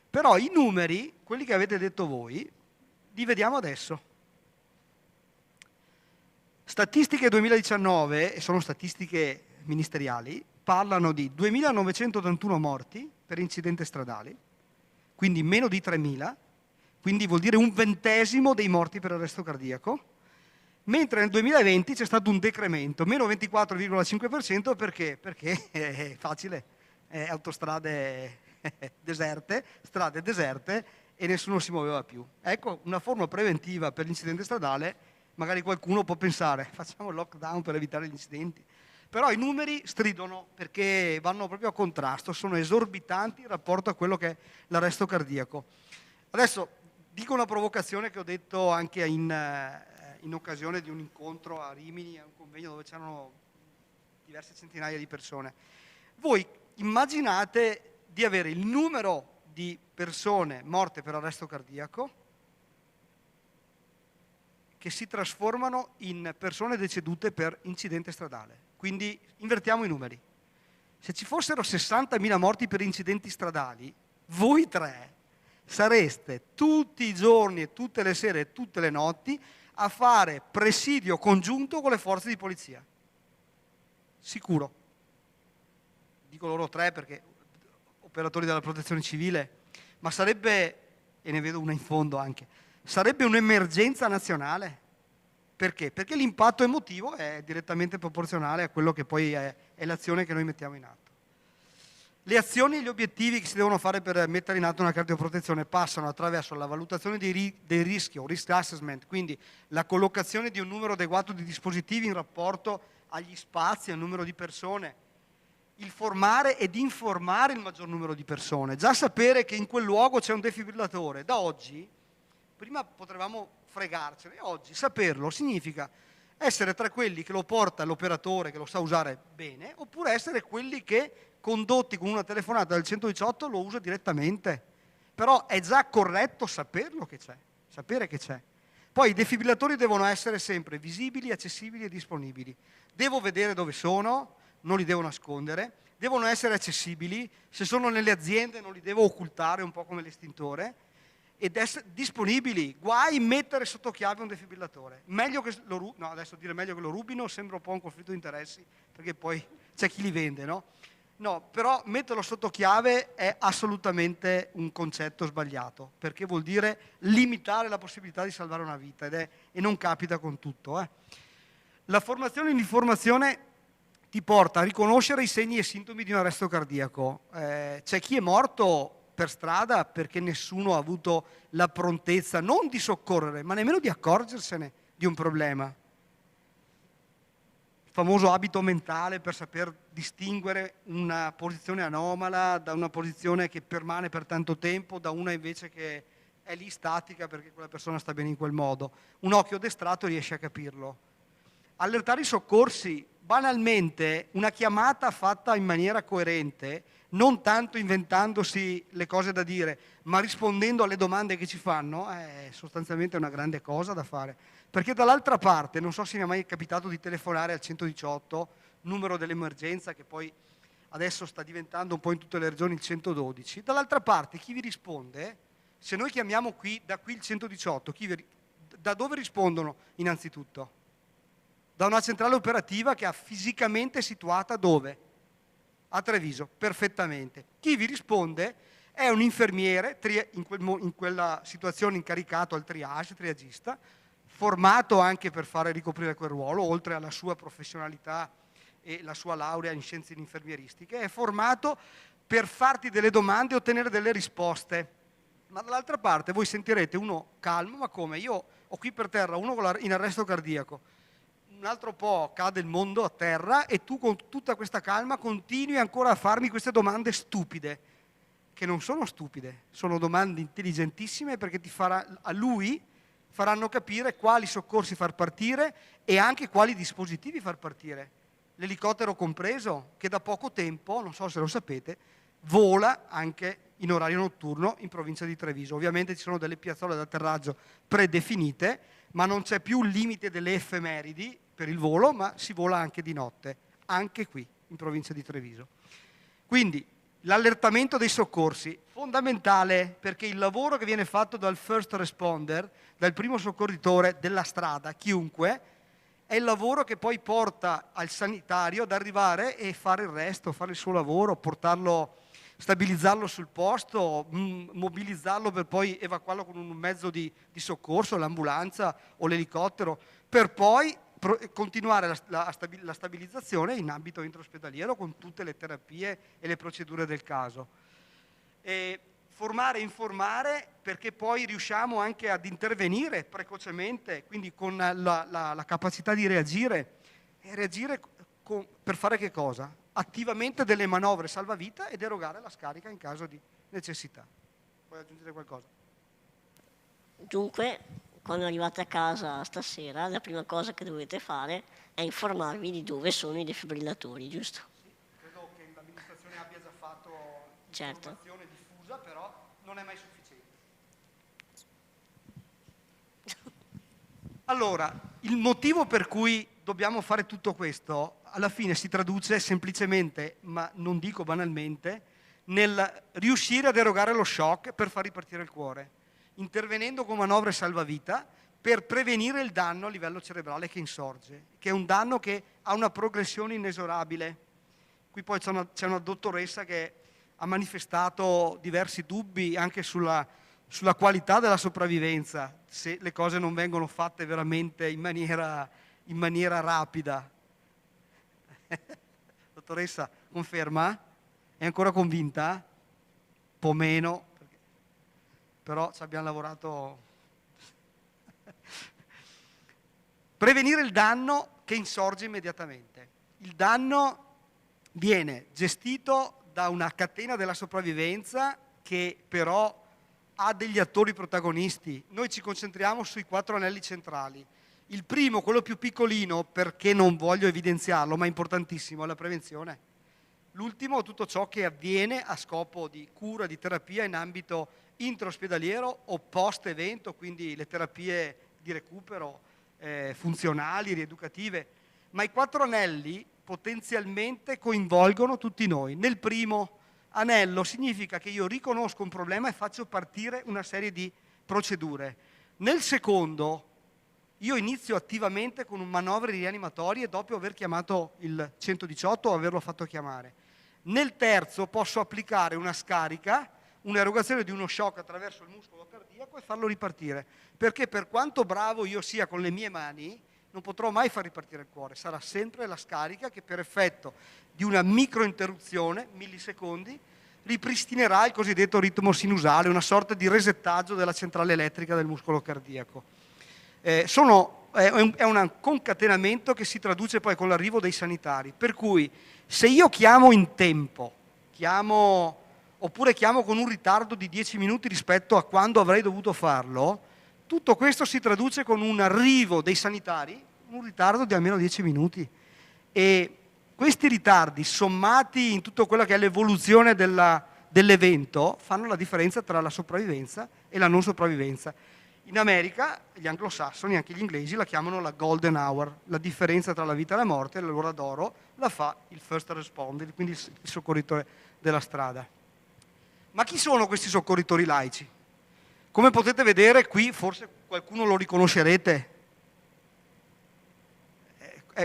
però i numeri, quelli che avete detto voi, li vediamo adesso. Statistiche 2019, e sono statistiche ministeriali, parlano di 2.981 morti per incidenti stradali, quindi meno di 3.000, quindi vuol dire 1/20 dei morti per arresto cardiaco, mentre nel 2020 c'è stato un decremento, meno 24,5%, perché? Perché è facile, autostrade deserte, strade deserte e nessuno si muoveva più. Ecco, una forma preventiva per l'incidente stradale, magari qualcuno può pensare, facciamo il lockdown per evitare gli incidenti. Però i numeri stridono perché vanno proprio a contrasto, sono esorbitanti in rapporto a quello che è l'arresto cardiaco. Adesso dico una provocazione che ho detto anche in occasione di un incontro a Rimini, a un convegno dove c'erano diverse centinaia di persone. Voi immaginate di avere il numero di persone morte per arresto cardiaco che si trasformano in persone decedute per incidente stradale. Quindi invertiamo i numeri. Se ci fossero 60.000 morti per incidenti stradali, voi tre sareste tutti i giorni e tutte le sere e tutte le notti a fare presidio congiunto con le forze di polizia. Sicuro. Dico loro tre perché operatori della protezione civile, ma sarebbe, e ne vedo una in fondo anche, sarebbe un'emergenza nazionale. Perché? Perché l'impatto emotivo è direttamente proporzionale a quello che poi è l'azione che noi mettiamo in atto. Le azioni e gli obiettivi che si devono fare per mettere in atto una cardioprotezione passano attraverso la valutazione dei rischi o risk assessment, quindi la collocazione di un numero adeguato di dispositivi in rapporto agli spazi, al numero di persone, il formare ed informare il maggior numero di persone, già sapere che in quel luogo c'è un defibrillatore. Da oggi, prima potevamo fregarcene, oggi saperlo significa essere tra quelli che lo porta l'operatore che lo sa usare bene, oppure essere quelli che, condotti con una telefonata del 118, lo usa direttamente. Però è già corretto saperlo che c'è, sapere che c'è. Poi i defibrillatori devono essere sempre visibili, accessibili e disponibili. Devo vedere dove sono, non li devo nascondere, devono essere accessibili, se sono nelle aziende non li devo occultare, un po' come l'estintore, ed essere disponibili. Guai mettere sotto chiave un defibrillatore. Meglio che lo no, adesso dire meglio che lo rubino sembra un po' un conflitto di interessi, perché poi c'è chi li vende, no? No, però metterlo sotto chiave è assolutamente un concetto sbagliato, perché vuol dire limitare la possibilità di salvare una vita, e non capita con tutto. La formazione e l'informazione ti porta a riconoscere i segni e sintomi di un arresto cardiaco. C'è chi è morto per strada perché nessuno ha avuto la prontezza non di soccorrere, ma nemmeno di accorgersene di un problema. Il famoso abito mentale per saper distinguere una posizione anomala da una posizione che permane per tanto tempo, da una invece che è lì statica perché quella persona sta bene in quel modo. Un occhio addestrato riesce a capirlo. Allertare i soccorsi, banalmente, una chiamata fatta in maniera coerente, non tanto inventandosi le cose da dire, ma rispondendo alle domande che ci fanno, è sostanzialmente una grande cosa da fare. Perché dall'altra parte, non so se mi è mai capitato di telefonare al 118, numero dell'emergenza, che poi adesso sta diventando un po' in tutte le regioni il 112, dall'altra parte chi vi risponde, se noi chiamiamo da qui il 118, da dove rispondono innanzitutto? Da una centrale operativa che è fisicamente situata dove? A Treviso, perfettamente. Chi vi risponde è un infermiere, in quella situazione incaricato al triage, triagista, formato anche per fare ricoprire quel ruolo, oltre alla sua professionalità e la sua laurea in scienze infermieristiche, è formato per farti delle domande e ottenere delle risposte. Ma dall'altra parte voi sentirete uno calmo, ma come? Io ho qui per terra uno in arresto cardiaco, un altro po' cade il mondo a terra e tu con tutta questa calma continui ancora a farmi queste domande stupide, che non sono stupide, sono domande intelligentissime perché a lui faranno capire quali soccorsi far partire e anche quali dispositivi far partire. L'elicottero compreso, che da poco tempo, non so se lo sapete, vola anche in orario notturno in provincia di Treviso. Ovviamente ci sono delle piazzole d'atterraggio predefinite, ma non c'è più il limite delle effemeridi per il volo, ma si vola anche di notte, anche qui in provincia di Treviso. Quindi l'allertamento dei soccorsi, fondamentale, perché il lavoro che viene fatto dal first responder, dal primo soccorritore della strada, chiunque, è il lavoro che poi porta al sanitario ad arrivare e fare il resto, fare il suo lavoro, portarlo, stabilizzarlo sul posto, mobilizzarlo per poi evacuarlo con un mezzo di soccorso, l'ambulanza o l'elicottero, per poi continuare la stabilizzazione in ambito intraospedaliero con tutte le terapie e le procedure del caso. Formare e informare perché poi riusciamo anche ad intervenire precocemente, quindi con la capacità di reagire. E reagire per fare che cosa? Attivamente delle manovre salvavita ed erogare la scarica in caso di necessità. Vuoi aggiungere qualcosa? Dunque, quando arrivate a casa stasera, la prima cosa che dovete fare è informarvi di dove sono i defibrillatori, giusto? Sì, credo che l'amministrazione abbia già fatto Certo. informazione diffusa, però non è mai sufficiente. Allora, il motivo per cui dobbiamo fare tutto questo, alla fine si traduce semplicemente, ma non dico banalmente, nel riuscire ad erogare lo shock per far ripartire il cuore, intervenendo con manovre salvavita per prevenire il danno a livello cerebrale che insorge, che è un danno che ha una progressione inesorabile. Qui poi c'è una dottoressa che ha manifestato diversi dubbi anche sulla qualità della sopravvivenza, se le cose non vengono fatte veramente in maniera rapida. Dottoressa, conferma? È ancora convinta? Un po' meno, però ci abbiamo lavorato. Prevenire il danno che insorge immediatamente. Il danno viene gestito da una catena della sopravvivenza che però ha degli attori protagonisti. Noi ci concentriamo sui 4 anelli centrali. Il primo, quello più piccolino, perché non voglio evidenziarlo, ma è importantissimo, è la prevenzione. L'ultimo, tutto ciò che avviene a scopo di cura, di terapia in ambito intraospedaliero o post-evento, quindi le terapie di recupero funzionali, rieducative. Ma i 4 anelli potenzialmente coinvolgono tutti noi. Nel primo anello significa che io riconosco un problema e faccio partire una serie di procedure. Nel secondo io inizio attivamente con manovre rianimatorie dopo aver chiamato il 118 o averlo fatto chiamare. Nel terzo posso applicare una scarica, un'erogazione di uno shock attraverso il muscolo cardiaco e farlo ripartire. Perché per quanto bravo io sia con le mie mani, non potrò mai far ripartire il cuore. Sarà sempre la scarica che per effetto di una microinterruzione, millisecondi, ripristinerà il cosiddetto ritmo sinusale, una sorta di resettaggio della centrale elettrica del muscolo cardiaco. È un concatenamento che si traduce poi con l'arrivo dei sanitari, per cui se io chiamo in tempo, oppure chiamo con un ritardo di 10 minuti rispetto a quando avrei dovuto farlo, tutto questo si traduce con un arrivo dei sanitari, un ritardo di almeno 10 minuti. E questi ritardi, sommati in tutto quello che è l'evoluzione dell'evento, fanno la differenza tra la sopravvivenza e la non sopravvivenza. In America, gli anglosassoni, anche gli inglesi, la chiamano la golden hour, la differenza tra la vita e la morte, l'ora d'oro, la fa il first responder, quindi il soccorritore della strada. Ma chi sono questi soccorritori laici? Come potete vedere qui, forse qualcuno lo riconoscerete,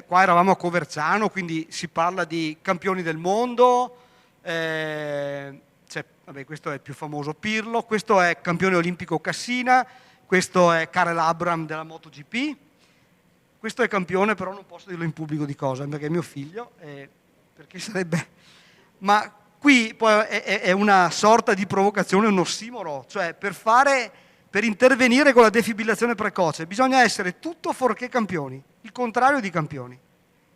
qua eravamo a Coverciano, quindi si parla di campioni del mondo, questo è il più famoso Pirlo, questo è campione olimpico Cassina, questo è Karel Abram della MotoGP, questo è campione, però non posso dirlo in pubblico di cosa, perché è mio figlio, perché sarebbe... Ma qui poi è una sorta di provocazione, un ossimoro, cioè per intervenire con la defibrillazione precoce bisogna essere tutto fuorché campioni, il contrario di campioni.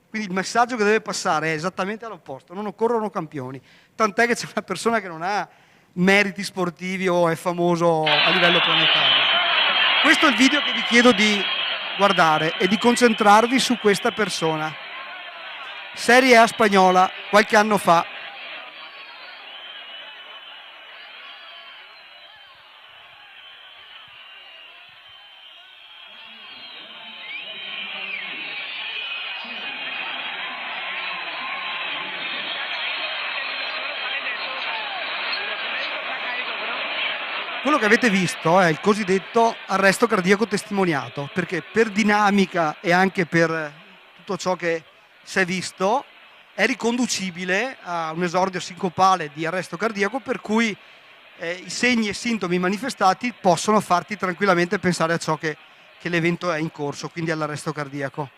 Quindi il messaggio che deve passare è esattamente all'opposto, non occorrono campioni, tant'è che c'è una persona che non ha meriti sportivi o è famoso a livello planetario. Questo è il video che vi chiedo di guardare e di concentrarvi su questa persona. Serie A spagnola, qualche anno fa. Quello che avete visto è il cosiddetto arresto cardiaco testimoniato, perché per dinamica e anche per tutto ciò che si è visto è riconducibile a un esordio sincopale di arresto cardiaco, per cui i segni e sintomi manifestati possono farti tranquillamente pensare a ciò che l'evento è in corso, quindi all'arresto cardiaco.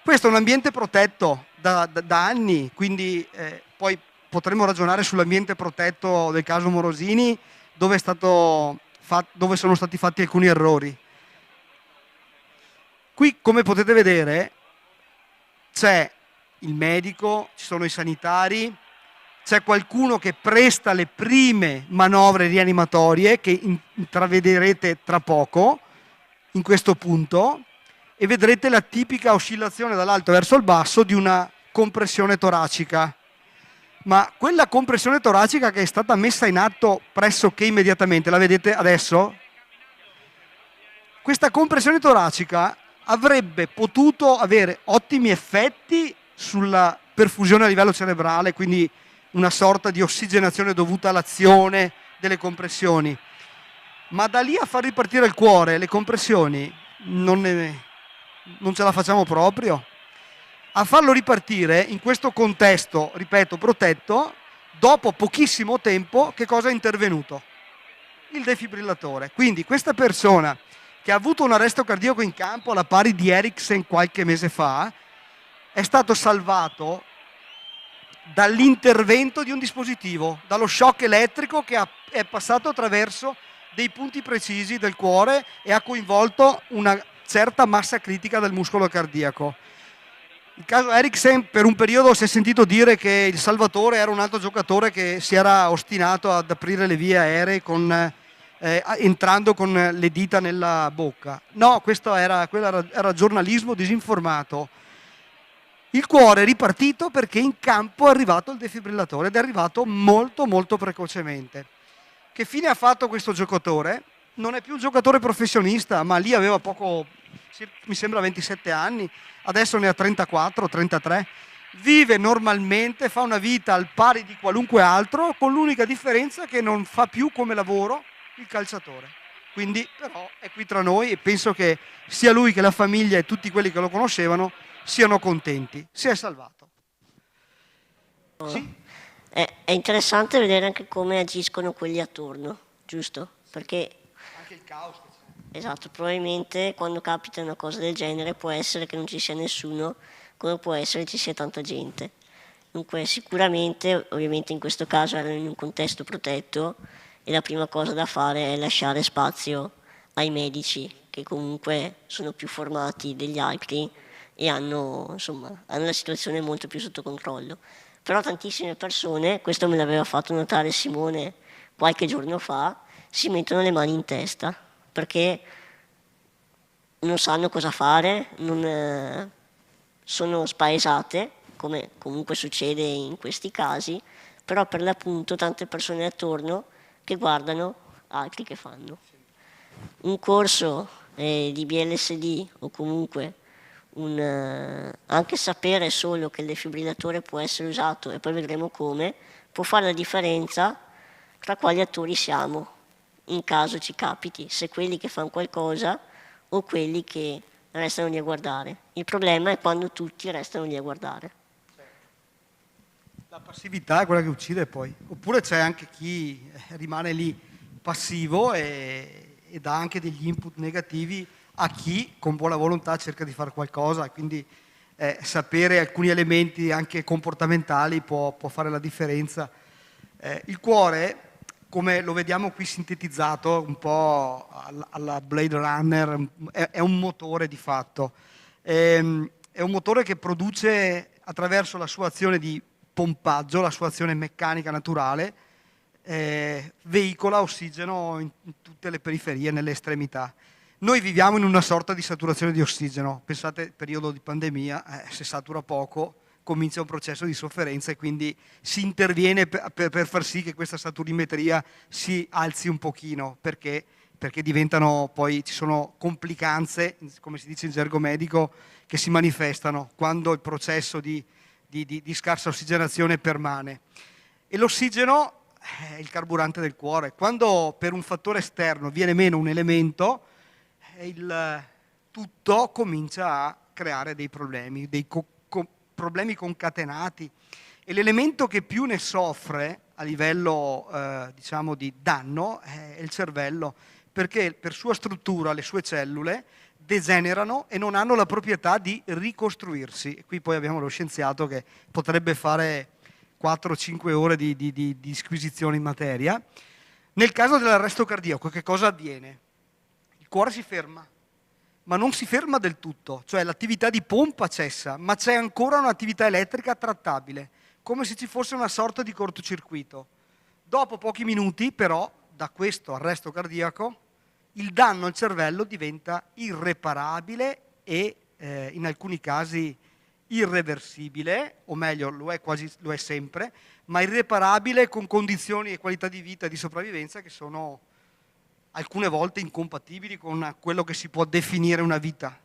Questo è un ambiente protetto da anni, quindi poi potremo ragionare sull'ambiente protetto del caso Morosini, dove sono stati fatti alcuni errori. Qui, come potete vedere, c'è il medico, ci sono i sanitari, c'è qualcuno che presta le prime manovre rianimatorie che intravederete tra poco, in questo punto, e vedrete la tipica oscillazione dall'alto verso il basso di una compressione toracica. Ma quella compressione toracica che è stata messa in atto pressoché immediatamente, la vedete adesso? Questa compressione toracica avrebbe potuto avere ottimi effetti sulla perfusione a livello cerebrale, quindi una sorta di ossigenazione dovuta all'azione delle compressioni. Ma da lì a far ripartire il cuore, le compressioni, non ce la facciamo proprio. A farlo ripartire in questo contesto, ripeto, protetto, dopo pochissimo tempo, che cosa è intervenuto? Il defibrillatore. Quindi questa persona che ha avuto un arresto cardiaco in campo alla pari di Eriksen qualche mese fa, è stato salvato dall'intervento di un dispositivo, dallo shock elettrico che è passato attraverso dei punti precisi del cuore e ha coinvolto una certa massa critica del muscolo cardiaco. Il caso Eriksen, per un periodo si è sentito dire che il salvatore era un altro giocatore che si era ostinato ad aprire le vie aeree entrando con le dita nella bocca. No, quello era giornalismo disinformato. Il cuore è ripartito perché in campo è arrivato il defibrillatore ed è arrivato molto molto precocemente. Che fine ha fatto questo giocatore? Non è più un giocatore professionista, ma lì aveva poco, mi sembra 27 anni, adesso ne ha 34, 33, vive normalmente, fa una vita al pari di qualunque altro, con l'unica differenza che non fa più come lavoro il calciatore. Quindi però è qui tra noi e penso che sia lui che la famiglia e tutti quelli che lo conoscevano siano contenti. Si è salvato. Sì? È interessante vedere anche come agiscono quelli attorno, giusto? Perché Anche il caos che c'è. esatto, probabilmente quando capita una cosa del genere può essere che non ci sia nessuno, come può essere che ci sia tanta gente. Dunque sicuramente, ovviamente in questo caso erano in un contesto protetto e la prima cosa da fare è lasciare spazio ai medici che comunque sono più formati degli altri e hanno la situazione molto più sotto controllo. Però tantissime persone, questo me l'aveva fatto notare Simone qualche giorno fa, si mettono le mani in testa perché non sanno cosa fare, sono spaesate, come comunque succede in questi casi, però per l'appunto tante persone attorno che guardano altri che fanno. Un corso di BLSD o comunque anche sapere solo che il defibrillatore può essere usato, e poi vedremo come, può fare la differenza tra quali attori siamo, in caso ci capiti, se quelli che fanno qualcosa o quelli che restano lì a guardare. Il problema è quando tutti restano lì a guardare. La passività è quella che uccide poi. Oppure c'è anche chi rimane lì passivo e e dà anche degli input negativi a chi con buona volontà cerca di fare qualcosa, quindi sapere alcuni elementi anche comportamentali può fare la differenza. Il cuore, come lo vediamo qui sintetizzato un po' alla Blade Runner, è un motore di fatto. È un motore che produce attraverso la sua azione di pompaggio, la sua azione meccanica naturale, veicola ossigeno in tutte le periferie, nelle estremità. Noi viviamo in una sorta di saturazione di ossigeno. Pensate, periodo di pandemia, se satura poco comincia un processo di sofferenza e quindi si interviene per far sì che questa saturimetria si alzi un pochino, perché diventano poi, ci sono complicanze, come si dice in gergo medico, che si manifestano quando il processo di scarsa ossigenazione permane. E l'ossigeno è il carburante del cuore. Quando per un fattore esterno viene meno un elemento, il tutto comincia a creare dei problemi, problemi concatenati, e l'elemento che più ne soffre a livello diciamo di danno è il cervello, perché per sua struttura le sue cellule degenerano e non hanno la proprietà di ricostruirsi. E qui poi abbiamo lo scienziato che potrebbe fare 4-5 ore di disquisizione in materia. Nel caso dell'arresto cardiaco che cosa avviene? Il cuore si ferma, ma non si ferma del tutto, cioè l'attività di pompa cessa, ma c'è ancora un'attività elettrica trattabile, come se ci fosse una sorta di cortocircuito. Dopo pochi minuti, però, da questo arresto cardiaco, il danno al cervello diventa irreparabile e in alcuni casi irreversibile, o meglio, lo è sempre, ma irreparabile con condizioni e qualità di vita e di sopravvivenza che sono alcune volte incompatibili con quello che si può definire una vita.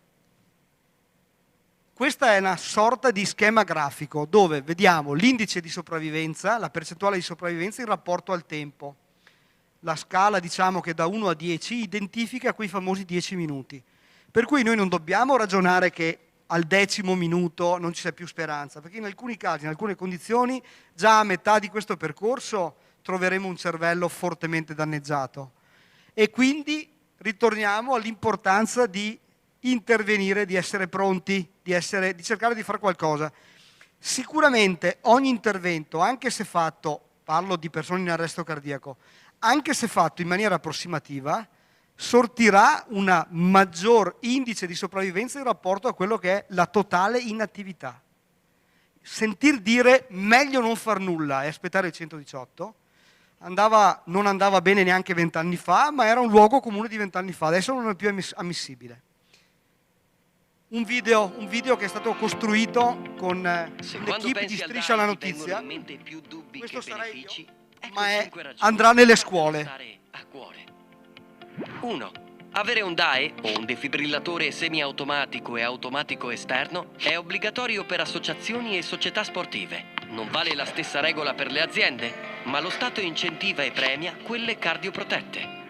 Questa è una sorta di schema grafico dove vediamo l'indice di sopravvivenza, la percentuale di sopravvivenza in rapporto al tempo. La scala, diciamo che da 1 a 10 identifica quei famosi 10 minuti. Per cui noi non dobbiamo ragionare che al 10° minuto non ci sia più speranza, perché in alcuni casi, in alcune condizioni, già a metà di questo percorso troveremo un cervello fortemente danneggiato. E quindi ritorniamo all'importanza di intervenire, di essere pronti, di cercare di fare qualcosa. Sicuramente ogni intervento, anche se fatto, parlo di persone in arresto cardiaco, anche se fatto in maniera approssimativa, sortirà un maggior indice di sopravvivenza in rapporto a quello che è la totale inattività. Sentir dire meglio non far nulla e aspettare il 118 non andava bene neanche 20 anni fa, ma era un luogo comune di 20 anni fa, adesso non è più ammissibile. Un video che è stato costruito con l'equipe di Striscia la Notizia, questo sarei io, ma andrà nelle scuole. 1. Avere un DAE o un defibrillatore semiautomatico e automatico esterno è obbligatorio per associazioni e società sportive. Non vale la stessa regola per le aziende, ma lo Stato incentiva e premia quelle cardioprotette.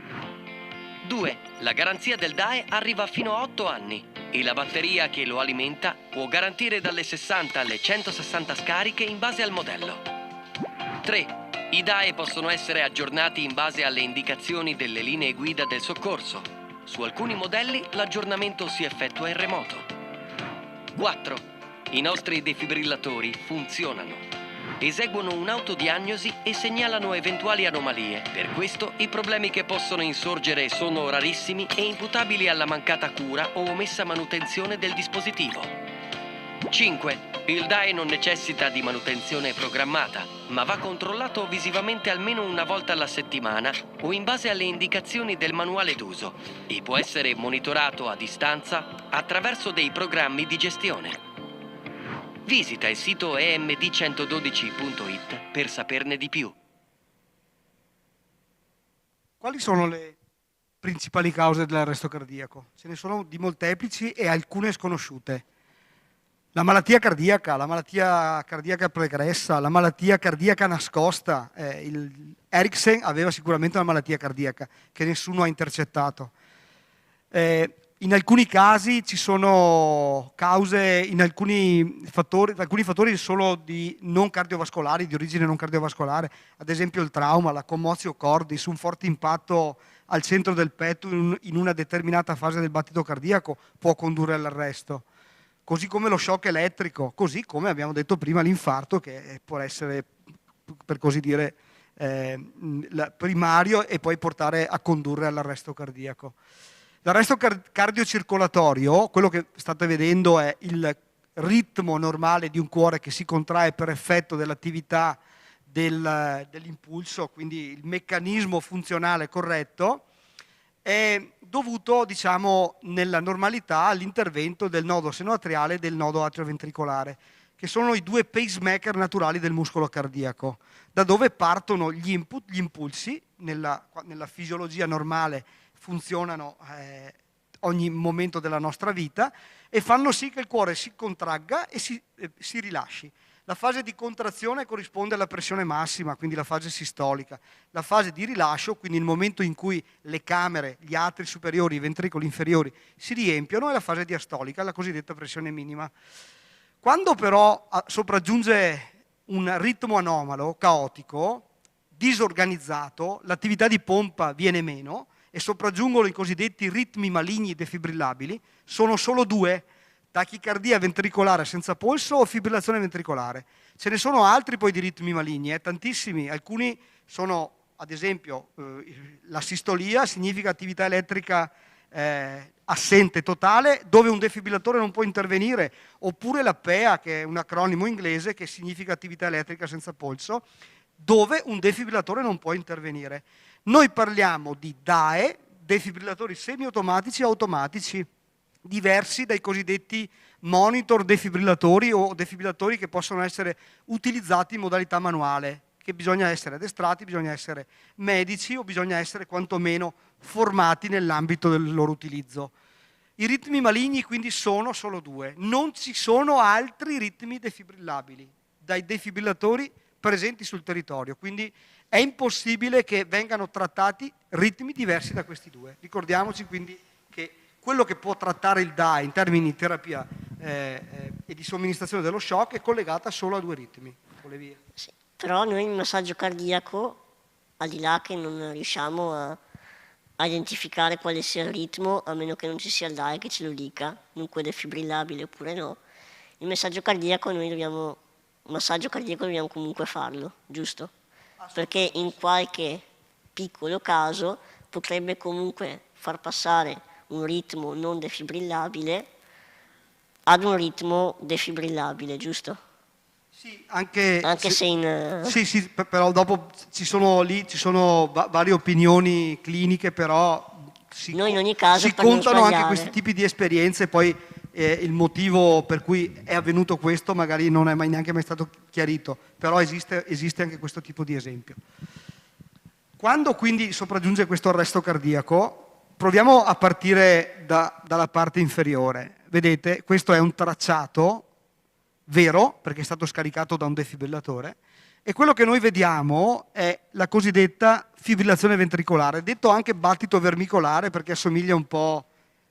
2. La garanzia del DAE arriva fino a 8 anni e la batteria che lo alimenta può garantire dalle 60 alle 160 scariche in base al modello. 3. I DAE possono essere aggiornati in base alle indicazioni delle linee guida del soccorso. Su alcuni modelli l'aggiornamento si effettua in remoto. 4. I nostri defibrillatori funzionano. Eseguono un'autodiagnosi e segnalano eventuali anomalie. Per questo i problemi che possono insorgere sono rarissimi e imputabili alla mancata cura o omessa manutenzione del dispositivo. 5. Il DAE non necessita di manutenzione programmata, ma va controllato visivamente almeno una volta alla settimana o in base alle indicazioni del manuale d'uso e può essere monitorato a distanza attraverso dei programmi di gestione. Visita il sito emd112.it per saperne di più. Quali sono le principali cause dell'arresto cardiaco? Ce ne sono di molteplici e alcune sconosciute. La malattia cardiaca pregressa, la malattia cardiaca nascosta. Eriksen aveva sicuramente una malattia cardiaca che nessuno ha intercettato. In alcuni casi ci sono cause, in alcuni fattori solo di non cardiovascolari, di origine non cardiovascolare, ad esempio il trauma, la commozio cordis, un forte impatto al centro del petto in una determinata fase del battito cardiaco può condurre all'arresto. Così come lo shock elettrico, così come abbiamo detto prima l'infarto, che può essere, per così dire, primario e poi portare a condurre all'arresto cardiaco. L'arresto cardiocircolatorio, quello che state vedendo è il ritmo normale di un cuore che si contrae per effetto dell'attività dell'impulso, quindi il meccanismo funzionale corretto, è dovuto, diciamo, nella normalità all'intervento del nodo senoatriale e del nodo atrioventricolare, che sono i due pacemaker naturali del muscolo cardiaco, da dove partono gli impulsi, nella fisiologia normale funzionano ogni momento della nostra vita e fanno sì che il cuore si contragga e si rilasci. La fase di contrazione corrisponde alla pressione massima, quindi la fase sistolica. La fase di rilascio, quindi il momento in cui le camere, gli atri superiori, i ventricoli inferiori si riempiono, è la fase diastolica, la cosiddetta pressione minima. Quando però sopraggiunge un ritmo anomalo, caotico, disorganizzato, l'attività di pompa viene meno e sopraggiungono i cosiddetti ritmi maligni defibrillabili, sono solo due: tachicardia ventricolare senza polso o fibrillazione ventricolare. Ce ne sono altri poi di ritmi maligni, tantissimi. Alcuni sono, ad esempio, la sistolia, significa attività elettrica assente totale, dove un defibrillatore non può intervenire, oppure la PEA, che è un acronimo inglese che significa attività elettrica senza polso, dove un defibrillatore non può intervenire. Noi parliamo di DAE, defibrillatori semiautomatici e automatici, diversi dai cosiddetti monitor defibrillatori o defibrillatori che possono essere utilizzati in modalità manuale, che bisogna essere addestrati, bisogna essere medici o bisogna essere quantomeno formati nell'ambito del loro utilizzo. I ritmi maligni quindi sono solo due, non ci sono altri ritmi defibrillabili dai defibrillatori presenti sul territorio, quindi è impossibile che vengano trattati ritmi diversi da questi due. Ricordiamoci quindi che quello che può trattare il DAE in termini di terapia e di somministrazione dello shock è collegata solo a due ritmi. Sì, però noi il massaggio cardiaco, al di là che non riusciamo a identificare quale sia il ritmo, a meno che non ci sia il DAE che ce lo dica, dunque defibrillabile oppure no, il massaggio cardiaco dobbiamo comunque farlo, giusto? Perché in qualche piccolo caso potrebbe comunque far passare un ritmo non defibrillabile ad un ritmo defibrillabile, giusto? Sì, anche se in... Sì, però dopo ci sono varie opinioni cliniche, però noi in ogni caso si contano anche questi tipi di esperienze, poi il motivo per cui è avvenuto questo magari non è neanche mai stato chiarito, però esiste anche questo tipo di esempio. Quando quindi sopraggiunge questo arresto cardiaco, proviamo a partire dalla parte inferiore. Vedete, questo è un tracciato vero, perché è stato scaricato da un defibrillatore, e quello che noi vediamo è la cosiddetta fibrillazione ventricolare, detto anche battito vermicolare perché assomiglia un po'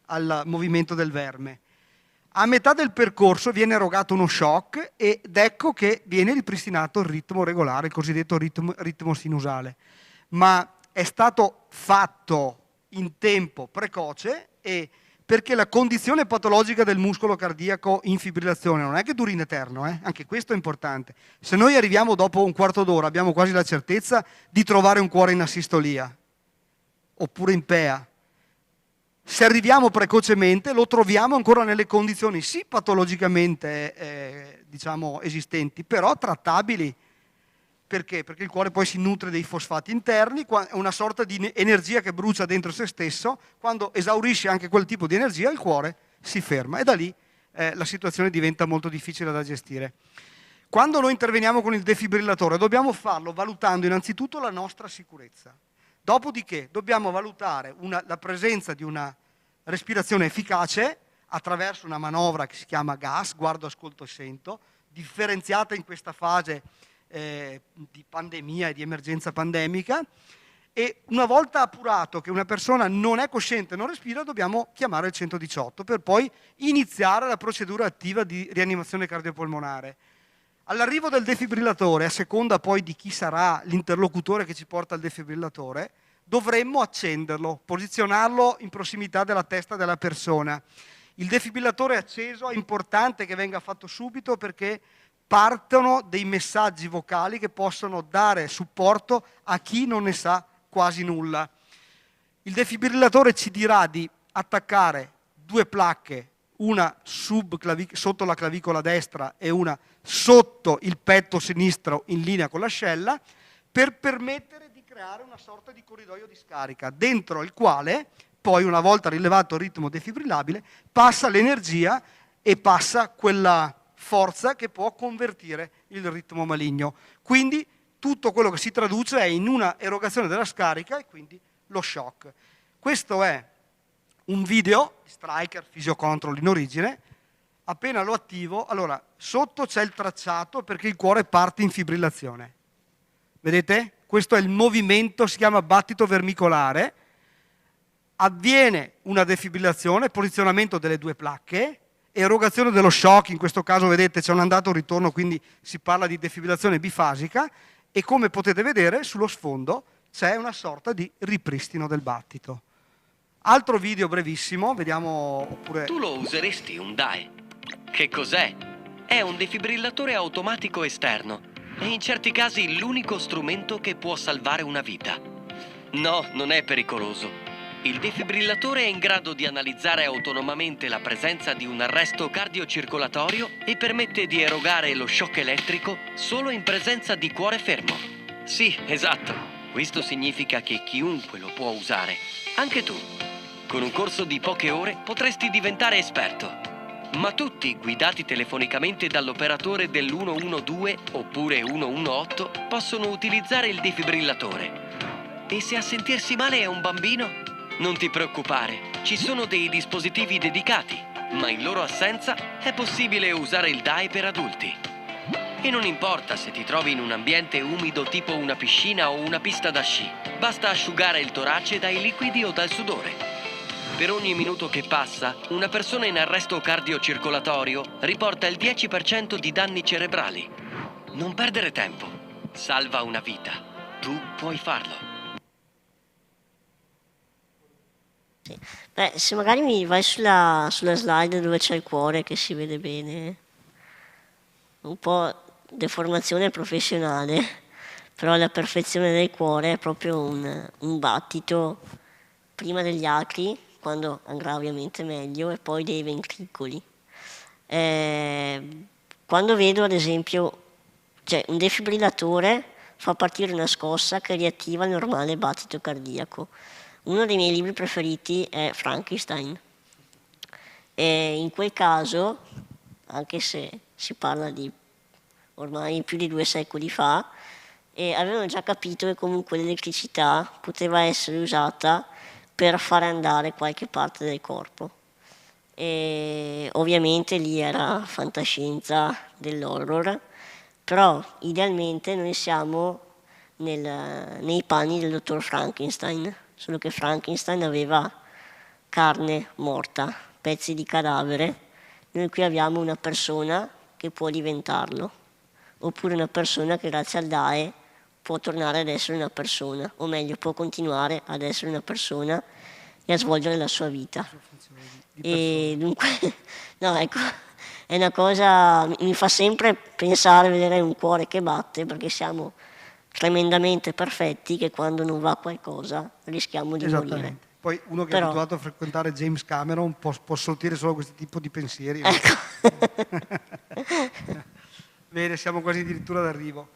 al movimento del verme. A metà del percorso viene erogato uno shock ed ecco che viene ripristinato il ritmo regolare, il cosiddetto ritmo sinusale. Ma è stato fatto in tempo precoce e perché la condizione patologica del muscolo cardiaco in fibrillazione non è che duri in eterno, anche questo è importante. Se noi arriviamo dopo un quarto d'ora abbiamo quasi la certezza di trovare un cuore in asistolia oppure in PEA. Se arriviamo precocemente lo troviamo ancora nelle condizioni sì patologicamente esistenti, però trattabili. Perché? Perché il cuore poi si nutre dei fosfati interni, è una sorta di energia che brucia dentro se stesso, quando esaurisce anche quel tipo di energia il cuore si ferma e da lì la situazione diventa molto difficile da gestire. Quando noi interveniamo con il defibrillatore dobbiamo farlo valutando innanzitutto la nostra sicurezza, dopodiché dobbiamo valutare la presenza di una respirazione efficace attraverso una manovra che si chiama GAS, guardo, ascolto e sento, differenziata in questa fase di pandemia e di emergenza pandemica, e una volta appurato che una persona non è cosciente, non respira, dobbiamo chiamare il 118 per poi iniziare la procedura attiva di rianimazione cardiopolmonare. All'arrivo del defibrillatore, a seconda poi di chi sarà l'interlocutore che ci porta al defibrillatore, dovremmo accenderlo, posizionarlo in prossimità della testa della persona. Il defibrillatore acceso è importante che venga fatto subito perché partono dei messaggi vocali che possono dare supporto a chi non ne sa quasi nulla. Il defibrillatore ci dirà di attaccare 2 placche, una sotto la clavicola destra e una sotto il petto sinistro in linea con l'ascella, per permettere di creare una sorta di corridoio di scarica, dentro il quale poi, una volta rilevato il ritmo defibrillabile, passa l'energia e passa quella forza che può convertire il ritmo maligno. Quindi tutto quello che si traduce è in una erogazione della scarica e quindi lo shock. Questo è un video di Stryker Physiocontrol in origine. Appena lo attivo, allora sotto c'è il tracciato perché il cuore parte in fibrillazione. Vedete? Questo è il movimento, si chiama battito vermicolare. Avviene una defibrillazione, posizionamento delle 2 placche, erogazione dello shock, in questo caso vedete c'è un andato e un ritorno, quindi si parla di defibrillazione bifasica, e come potete vedere sullo sfondo c'è una sorta di ripristino del battito. Altro video brevissimo, vediamo. Oppure... Tu lo useresti un DAE? Che cos'è? È un defibrillatore automatico esterno e in certi casi l'unico strumento che può salvare una vita. No, non è pericoloso. Il defibrillatore è in grado di analizzare autonomamente la presenza di un arresto cardiocircolatorio e permette di erogare lo shock elettrico solo in presenza di cuore fermo. Sì, esatto. Questo significa che chiunque lo può usare, anche tu. Con un corso di poche ore potresti diventare esperto. Ma tutti, guidati telefonicamente dall'operatore del 112 oppure 118, possono utilizzare il defibrillatore. E se a sentirsi male è un bambino? Non ti preoccupare, ci sono dei dispositivi dedicati, ma in loro assenza è possibile usare il DAE per adulti. E non importa se ti trovi in un ambiente umido tipo una piscina o una pista da sci, basta asciugare il torace dai liquidi o dal sudore. Per ogni minuto che passa, una persona in arresto cardiocircolatorio riporta il 10% di danni cerebrali. Non perdere tempo, salva una vita. Tu puoi farlo. Sì. Beh, se magari mi vai sulla slide dove c'è il cuore che si vede bene, un po' deformazione professionale, però la perfezione del cuore è proprio un battito prima degli atri, quando andrà ovviamente meglio, e poi dei ventricoli. Quando vedo ad esempio, cioè un defibrillatore fa partire una scossa che riattiva il normale battito cardiaco. Uno dei miei libri preferiti è Frankenstein, e in quel caso, anche se si parla di ormai più di 2 secoli fa, avevano già capito che comunque l'elettricità poteva essere usata per fare andare qualche parte del corpo. E ovviamente lì era fantascienza dell'horror, però idealmente noi siamo nei panni del dottor Frankenstein, solo che Frankenstein aveva carne morta, pezzi di cadavere. Noi qui abbiamo una persona che può diventarlo, oppure una persona che grazie al DAE può tornare ad essere una persona, o meglio può continuare ad essere una persona e a svolgere la sua vita. E dunque, no, ecco, è una cosa, mi fa sempre pensare, vedere un cuore che batte, perché siamo tremendamente perfetti che quando non va qualcosa rischiamo di morire. Poi uno che è abituato a frequentare James Cameron può sortire solo questo tipo di pensieri. Ecco. Bene, siamo quasi addirittura d'arrivo.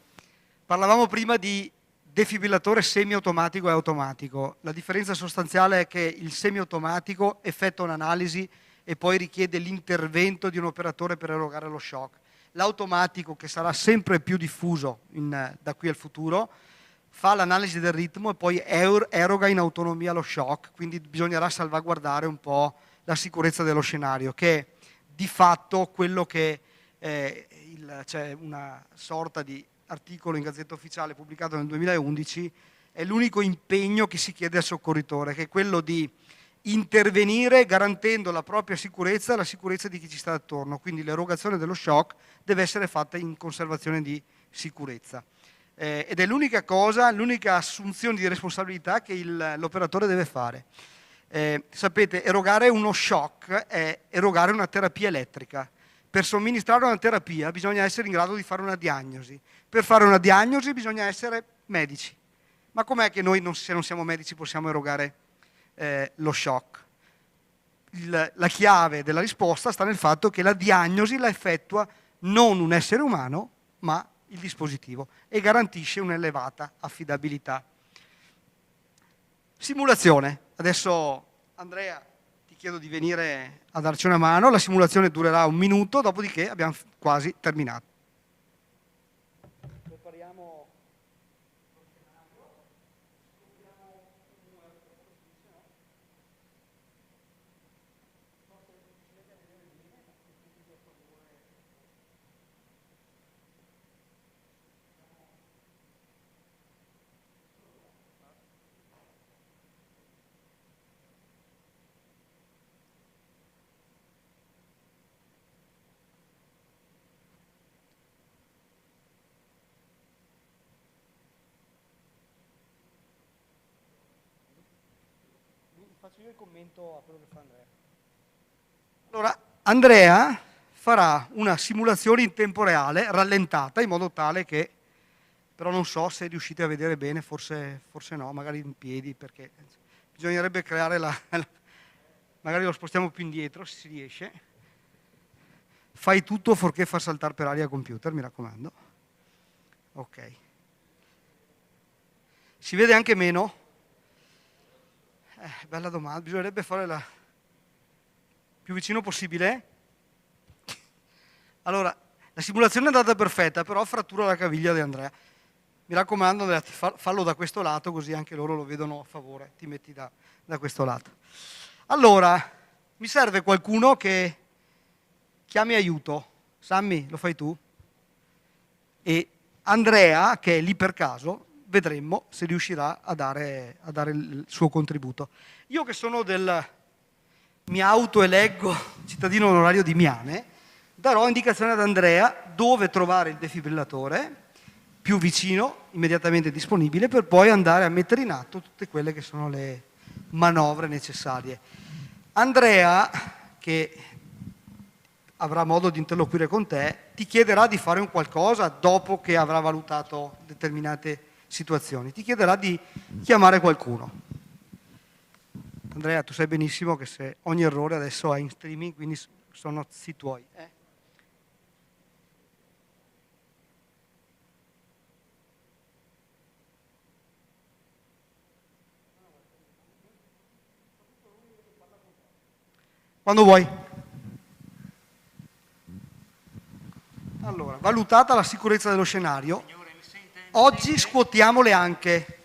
Parlavamo prima di defibrillatore semiautomatico e automatico. La differenza sostanziale è che il semiautomatico effettua un'analisi e poi richiede l'intervento di un operatore per erogare lo shock. L'automatico, che sarà sempre più diffuso da qui al futuro, fa l'analisi del ritmo e poi eroga in autonomia lo shock, quindi bisognerà salvaguardare un po' la sicurezza dello scenario, che è di fatto quello che c'è una sorta di articolo in Gazzetta Ufficiale pubblicato nel 2011, è l'unico impegno che si chiede al soccorritore, che è quello di intervenire garantendo la propria sicurezza e la sicurezza di chi ci sta attorno, quindi l'erogazione dello shock deve essere fatta in conservazione di sicurezza. ed è l'unica assunzione di responsabilità che l'operatore deve fare. Sapete, erogare uno shock è erogare una terapia elettrica. Per somministrare una terapia bisogna essere in grado di fare una diagnosi. Per fare una diagnosi bisogna essere medici. Ma com'è che noi, se non siamo medici, possiamo erogare lo shock? La chiave della risposta sta nel fatto che la diagnosi la effettua non un essere umano, ma il dispositivo, e garantisce un'elevata affidabilità. Simulazione. Adesso, Andrea, ti chiedo di venire a darci una mano. La simulazione durerà 1 minuto, dopodiché abbiamo quasi terminato. Faccio io il commento a quello che fa Andrea. Allora, Andrea farà una simulazione in tempo reale, rallentata, in modo tale che, però non so se riuscite a vedere bene, forse no, magari in piedi, perché bisognerebbe creare magari lo spostiamo più indietro, se si riesce. Fai tutto fuorché far saltare per aria il computer, mi raccomando. Ok. Si vede anche meno? Bella domanda, bisognerebbe fare più vicino possibile. Allora, la simulazione è andata perfetta, però frattura la caviglia di Andrea. Mi raccomando, Andrea, fallo da questo lato, così anche loro lo vedono a favore. Ti metti da questo lato. Allora, mi serve qualcuno che chiami aiuto. Sammy, lo fai tu? E Andrea, che è lì per caso, vedremo se riuscirà a dare il suo contributo. Io che sono mi autoeleggo cittadino onorario di Miane, darò indicazione ad Andrea dove trovare il defibrillatore più vicino, immediatamente disponibile, per poi andare a mettere in atto tutte quelle che sono le manovre necessarie. Andrea, che avrà modo di interloquire con te, ti chiederà di fare un qualcosa dopo che avrà valutato determinate situazioni. Ti chiederà di chiamare qualcuno. Andrea, tu sai benissimo che se ogni errore adesso è in streaming, quindi sono zi tuoi. Quando vuoi. Allora, valutata la sicurezza dello scenario, oggi scuotiamole anche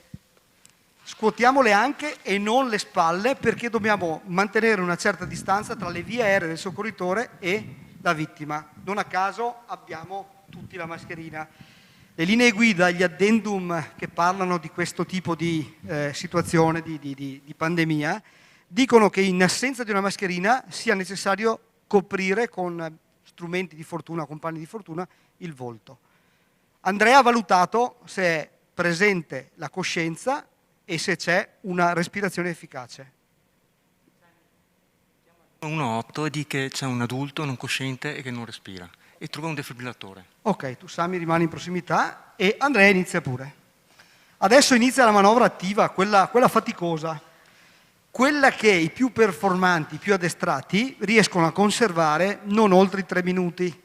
e non le spalle, perché dobbiamo mantenere una certa distanza tra le vie aeree del soccorritore e la vittima. Non a caso abbiamo tutti la mascherina. Le linee guida, gli addendum che parlano di questo tipo di situazione di pandemia, dicono che in assenza di una mascherina sia necessario coprire con strumenti di fortuna, con panni di fortuna, il volto. Andrea ha valutato se è presente la coscienza e se c'è una respirazione efficace. 1-8 e di che c'è un adulto non cosciente e che non respira e trova un defibrillatore. Ok, tu Sammy rimani in prossimità e Andrea inizia pure. Adesso inizia la manovra attiva, quella faticosa, quella che i più performanti, i più addestrati riescono a conservare non oltre i 3 minuti.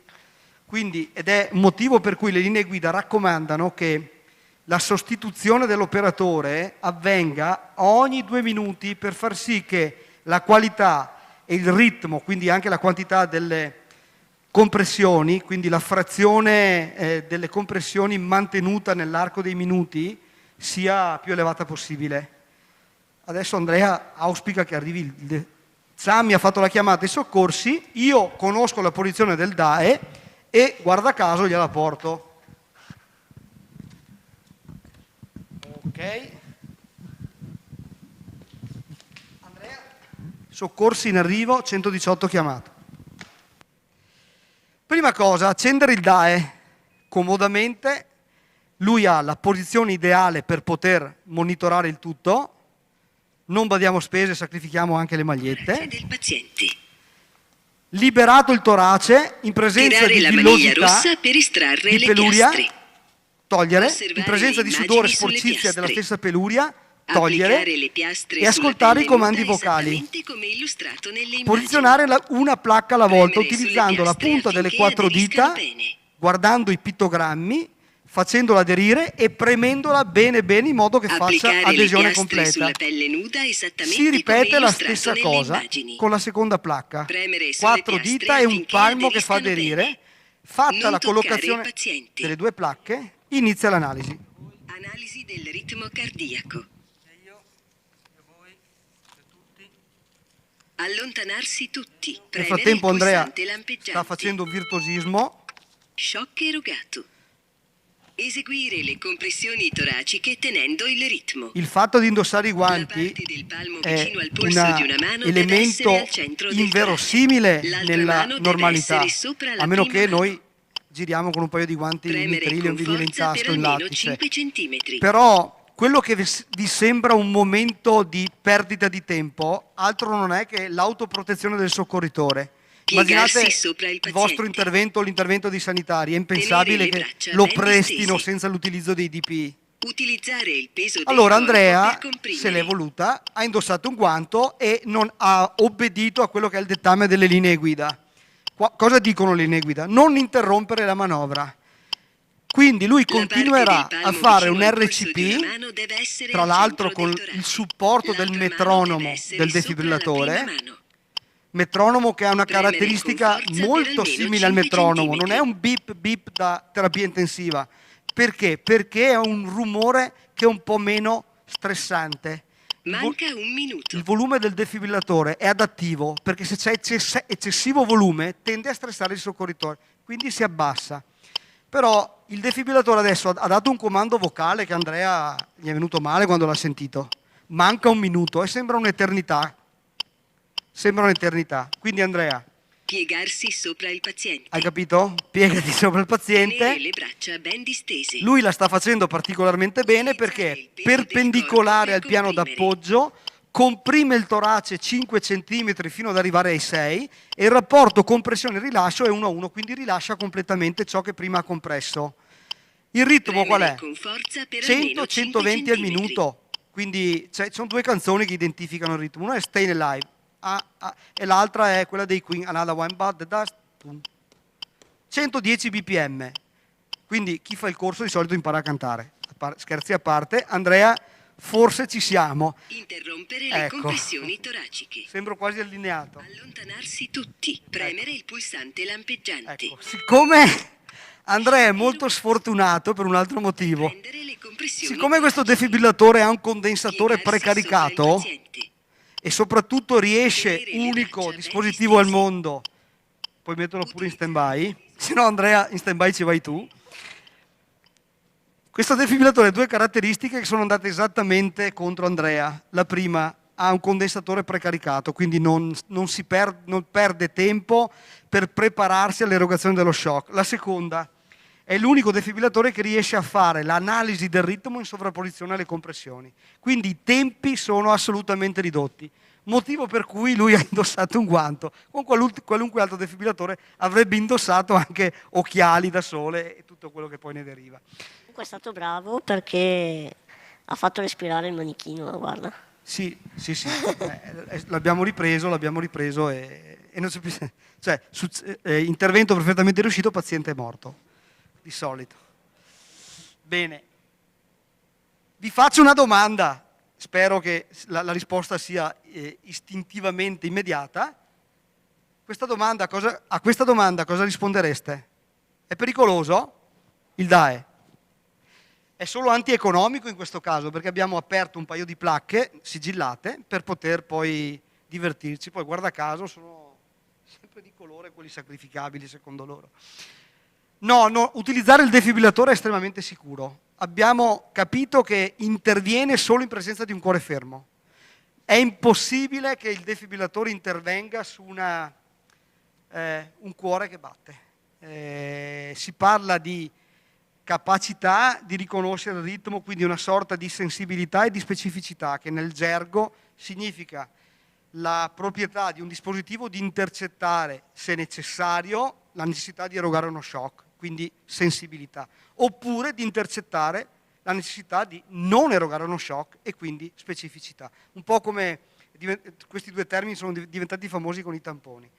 Quindi, ed è un motivo per cui le linee guida raccomandano che la sostituzione dell'operatore avvenga ogni 2 minuti per far sì che la qualità e il ritmo, quindi anche la quantità delle compressioni, quindi la frazione delle compressioni mantenuta nell'arco dei minuti, sia più elevata possibile. Adesso Andrea auspica che arrivi Sammy ha fatto la chiamata ai soccorsi, io conosco la posizione del DAE e guarda caso gliela porto. Ok. Andrea, soccorsi in arrivo, 118 chiamato. Prima cosa, accendere il DAE comodamente Lui ha la posizione ideale per poter monitorare il tutto, non badiamo spese, sacrifichiamo anche le magliette. Del paziente. Liberato il torace, in presenza Tirare di la maniglia villosità, rossa per estrarre di le peluria, piastre. togliere, Osservare in presenza le di immagini sudore, sulle sporcizia della piastre. stessa peluria, togliere Applicare le piastre e sulla ascoltare i pelle comandi nuda vocali. esattamente come illustrato nelle immagini. Posizionare una placca alla volta Premere sulle utilizzando la piastre punta delle affinché 4 aderiscano dita, bene. guardando i pittogrammi, facendola aderire e premendola bene bene in modo che faccia Applicare le adesione piastre completa. sulla pelle nuda esattamente Si ripete come la illustrato stessa nelle cosa immagini. con la seconda placca. Premere sulle 4 piastre dita e un affinché palmo che fa aderiscano aderire. bene. Fatta Non la toccare collocazione il paziente. delle 2 placche, inizia l'analisi. Analisi del ritmo cardiaco. Allontanarsi tutti. Nel Premere frattempo il Andrea pulsante lampeggiante. sta facendo virtuosismo. Shock erogato. Eseguire le compressioni toraciche tenendo il ritmo. Il fatto di indossare i La guanti parte del palmo è vicino al polso un di una mano deve elemento essere al centro del inverosimile torace. L'altra nella mano deve normalità, essere sopra la a meno prima che mano. noi giriamo con un paio di guanti Premere nitrili o un con vinile in forza per tasca o in almeno lattice. 5 centimetri. Però quello che vi sembra un momento di perdita di tempo, altro non è che l'autoprotezione del soccorritore. Piegarsi Immaginate sopra il il paziente. vostro intervento o l'intervento dei sanitari, è impensabile Tenere le che braccia lo ben prestino distesi. senza l'utilizzo dei DPI. Utilizzare il peso del Allora corpo Andrea per comprimere. se l'è voluta, ha indossato un guanto e non ha obbedito a quello che è il dettame delle linee guida. Cosa dicono le linee guida? Non interrompere la manovra. Quindi lui La parte continuerà del palmo a fare vicino un al polso di una RCP, mano deve essere tra al l'altro centro con del torace. il supporto del L'altra mano metronomo deve essere del sopra la defibrillatore. prima mano. Metronomo che ha una Premere con caratteristica forza per molto almeno simile al 5 metronomo, non centimetri. è un beep beep da terapia intensiva. Perché? Perché è un rumore che è un po' meno stressante. Manca un minuto. Il volume del defibrillatore è adattivo perché se c'è eccessivo volume tende a stressare il soccorritore, quindi si abbassa. Però il defibrillatore adesso ha dato un comando vocale che Andrea gli è venuto male quando l'ha sentito. Manca un minuto e sembra un'eternità. Sembra un'eternità. Quindi Andrea, Piegarsi sopra il paziente. hai capito? Piegati sopra il paziente. Tenere le braccia ben distese. Lui la sta facendo particolarmente bene perché è perpendicolare al piano d'appoggio, comprime il torace 5 cm fino ad arrivare ai 6 e il rapporto compressione-rilascio è 1:1, quindi rilascia completamente ciò che prima ha compresso. Il ritmo qual è? Con forza per almeno 5 100-120 al centimetri. minuto, quindi sono 2 canzoni che identificano il ritmo, una è Stayin' Alive e l'altra è quella dei Queen, Another One But the Dust, 110 bpm, quindi chi fa il corso di solito impara a cantare. Scherzi a parte, Andrea, forse ci siamo. Interrompere le Ecco. compressioni toraciche. Sembro quasi allineato. Allontanarsi tutti. Premere il pulsante lampeggiante. Ecco, siccome Andrea è molto sfortunato per un altro motivo, Prendere le compressioni siccome questo toraciche. defibrillatore ha un condensatore Piegarsi precaricato sopra il paziente. e soprattutto riesce, Tenere le unico braccia dispositivo ben al mondo, puoi metterlo pure in stand-by, se no Andrea in stand-by ci vai tu. Questo defibrillatore ha 2 caratteristiche che sono andate esattamente contro Andrea. La prima, ha un condensatore precaricato, quindi non perde tempo per prepararsi all'erogazione dello shock. La seconda, è l'unico defibrillatore che riesce a fare l'analisi del ritmo in sovrapposizione alle compressioni. Quindi i tempi sono assolutamente ridotti. Motivo per cui lui ha indossato un guanto. Con qualunque altro defibrillatore avrebbe indossato anche occhiali da sole e tutto quello che poi ne deriva. Comunque è stato bravo perché ha fatto respirare il manichino, guarda. Sì. L'abbiamo ripreso e non c'è più... Cioè, intervento perfettamente riuscito, paziente è morto. Di solito. Bene. Vi faccio una domanda. Spero che la risposta sia istintivamente immediata. A questa domanda cosa rispondereste? È pericoloso? Il DAE. È solo antieconomico in questo caso perché abbiamo aperto un paio di placche sigillate per poter poi divertirci. Poi guarda caso sono sempre di colore quelli sacrificabili secondo loro. No, utilizzare il defibrillatore è estremamente sicuro. Abbiamo capito che interviene solo in presenza di un cuore fermo. È impossibile che il defibrillatore intervenga su un cuore che batte. Si parla di capacità di riconoscere il ritmo, quindi una sorta di sensibilità e di specificità, che nel gergo significa la proprietà di un dispositivo di intercettare, se necessario, la necessità di erogare uno shock, quindi sensibilità, oppure di intercettare la necessità di non erogare uno shock e quindi specificità. Un po' come questi due termini sono diventati famosi con i tamponi.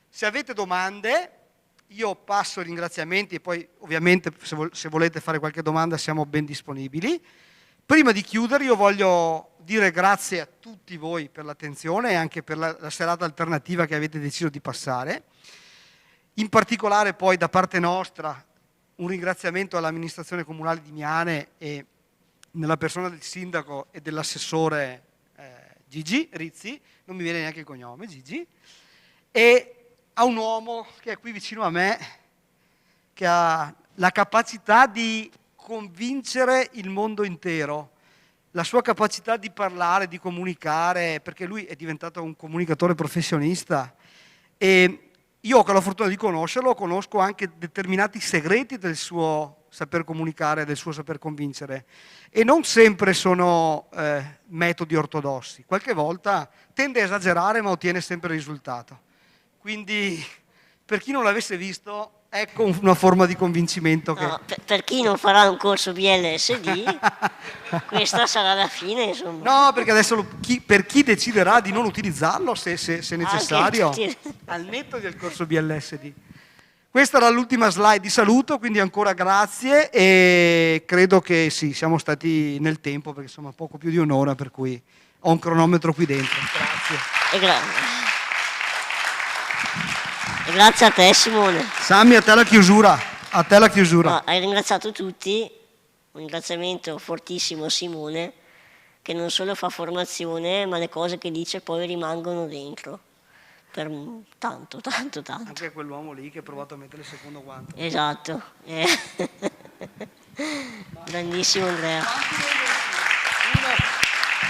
Se avete domande, io passo i ringraziamenti e poi ovviamente se volete fare qualche domanda siamo ben disponibili. Prima di chiudere io voglio dire grazie a tutti voi per l'attenzione e anche per la serata alternativa che avete deciso di passare. In particolare poi da parte nostra un ringraziamento all'amministrazione comunale di Miane e nella persona del sindaco e dell'assessore Gigi Rizzi, non mi viene neanche il cognome, Gigi, e a un uomo che è qui vicino a me, che ha la capacità di convincere il mondo intero, la sua capacità di parlare, di comunicare, perché lui è diventato un comunicatore professionista e io ho la fortuna di conoscerlo, conosco anche determinati segreti del suo saper comunicare, del suo saper convincere e non sempre sono metodi ortodossi, qualche volta tende a esagerare ma ottiene sempre il risultato. Quindi per chi non l'avesse visto, ecco una forma di convincimento. Che... No, per chi non farà un corso BLSD, questa sarà la fine, insomma. No, perché adesso per chi deciderà di non utilizzarlo, se necessario, al netto del corso BLSD. Questa era l'ultima slide di saluto, quindi ancora grazie e credo che sì, siamo stati nel tempo, perché insomma poco più di un'ora, per cui ho un cronometro qui dentro. Grazie. E grazie a te Simone. Sammy, a te la chiusura. A te la chiusura. No, hai ringraziato tutti, un ringraziamento fortissimo a Simone, che non solo fa formazione, ma le cose che dice poi rimangono dentro. Per tanto. Anche quell'uomo lì che ha provato a mettere il secondo guanto. Esatto. Grandissimo Andrea.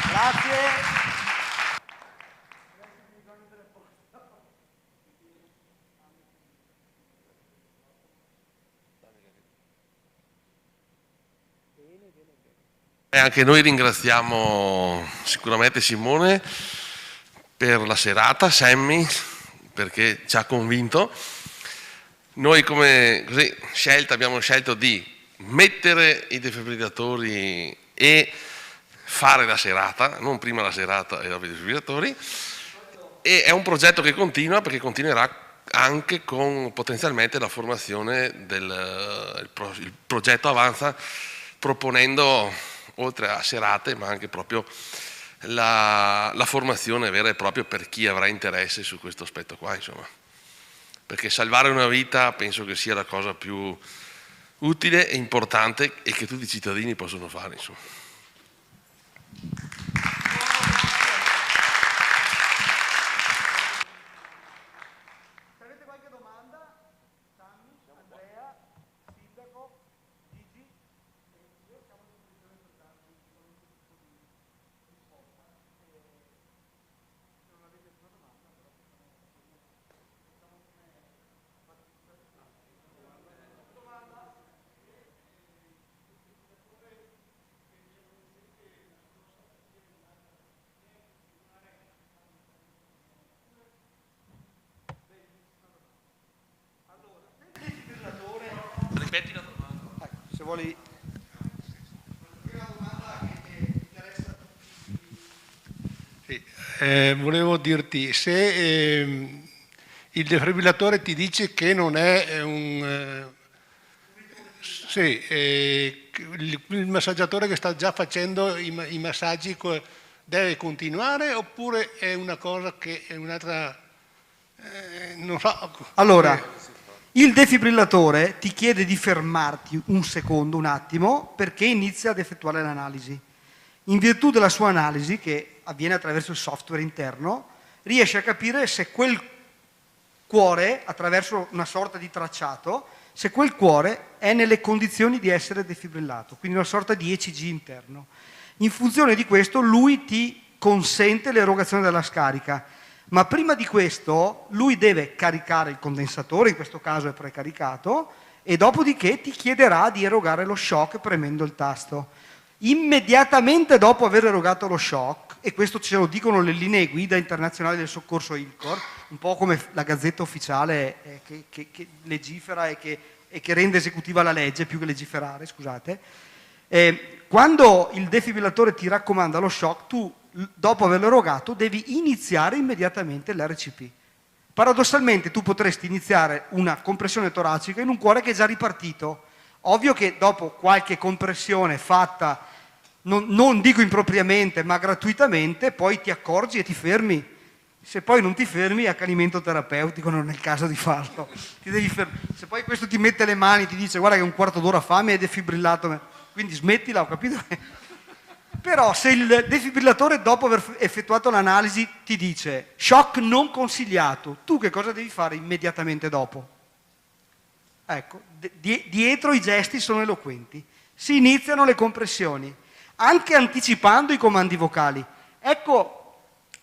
Grazie. E anche noi ringraziamo sicuramente Simone per la serata, Sammy, perché ci ha convinto. Noi come abbiamo scelto di mettere i defibrillatori e fare la serata, non prima la serata e dopo i defibrillatori, e è un progetto che continua perché continuerà anche con potenzialmente la formazione il progetto avanza proponendo oltre a serate ma anche proprio la formazione vera e propria per chi avrà interesse su questo aspetto qua, insomma. Perché salvare una vita penso che sia la cosa più utile e importante e che tutti i cittadini possono fare, insomma. Se avete qualche domanda, Sammy, Andrea, Sindaco, Gigi, io siamo a disposizione per darvi qualunque tipo di risposta. Se non avete nessuna domanda, però facciamo come Ripeti la domanda. se vuoi. Una domanda che interessa a tutti. Sì, volevo dirti, se il defibrillatore ti dice che non è il massaggiatore che sta già facendo i massaggi deve continuare oppure è una cosa che è un'altra... non so. Allora, il defibrillatore ti chiede di fermarti un secondo, un attimo, perché inizia ad effettuare l'analisi. In virtù della sua analisi, che avviene attraverso il software interno, riesce a capire se quel cuore, attraverso una sorta di tracciato, se quel cuore è nelle condizioni di essere defibrillato, quindi una sorta di ECG interno. In funzione di questo lui ti consente l'erogazione della scarica, ma prima di questo lui deve caricare il condensatore, in questo caso è precaricato, e dopodiché ti chiederà di erogare lo shock premendo il tasto. Immediatamente dopo aver erogato lo shock, e questo ce lo dicono le linee guida internazionali del soccorso ILCOR, un po' come la gazzetta ufficiale che legifera e che rende esecutiva la legge, più che legiferare, scusate, quando il defibrillatore ti raccomanda lo shock, tu dopo averlo erogato devi iniziare immediatamente l'RCP. Paradossalmente tu potresti iniziare una compressione toracica in un cuore che è già ripartito. Ovvio che dopo qualche compressione fatta, non dico impropriamente, ma gratuitamente, poi ti accorgi e ti fermi. Se poi non ti fermi, accanimento terapeutico, non è il caso di farlo. Ti devi Se poi questo ti mette le mani, ti dice guarda che un quarto d'ora fa mi hai defibrillato, quindi smettila, ho capito? Però se il defibrillatore dopo aver effettuato l'analisi ti dice shock non consigliato, tu che cosa devi fare immediatamente dopo? Ecco, dietro i gesti sono eloquenti. Si iniziano le compressioni, anche anticipando i comandi vocali. Ecco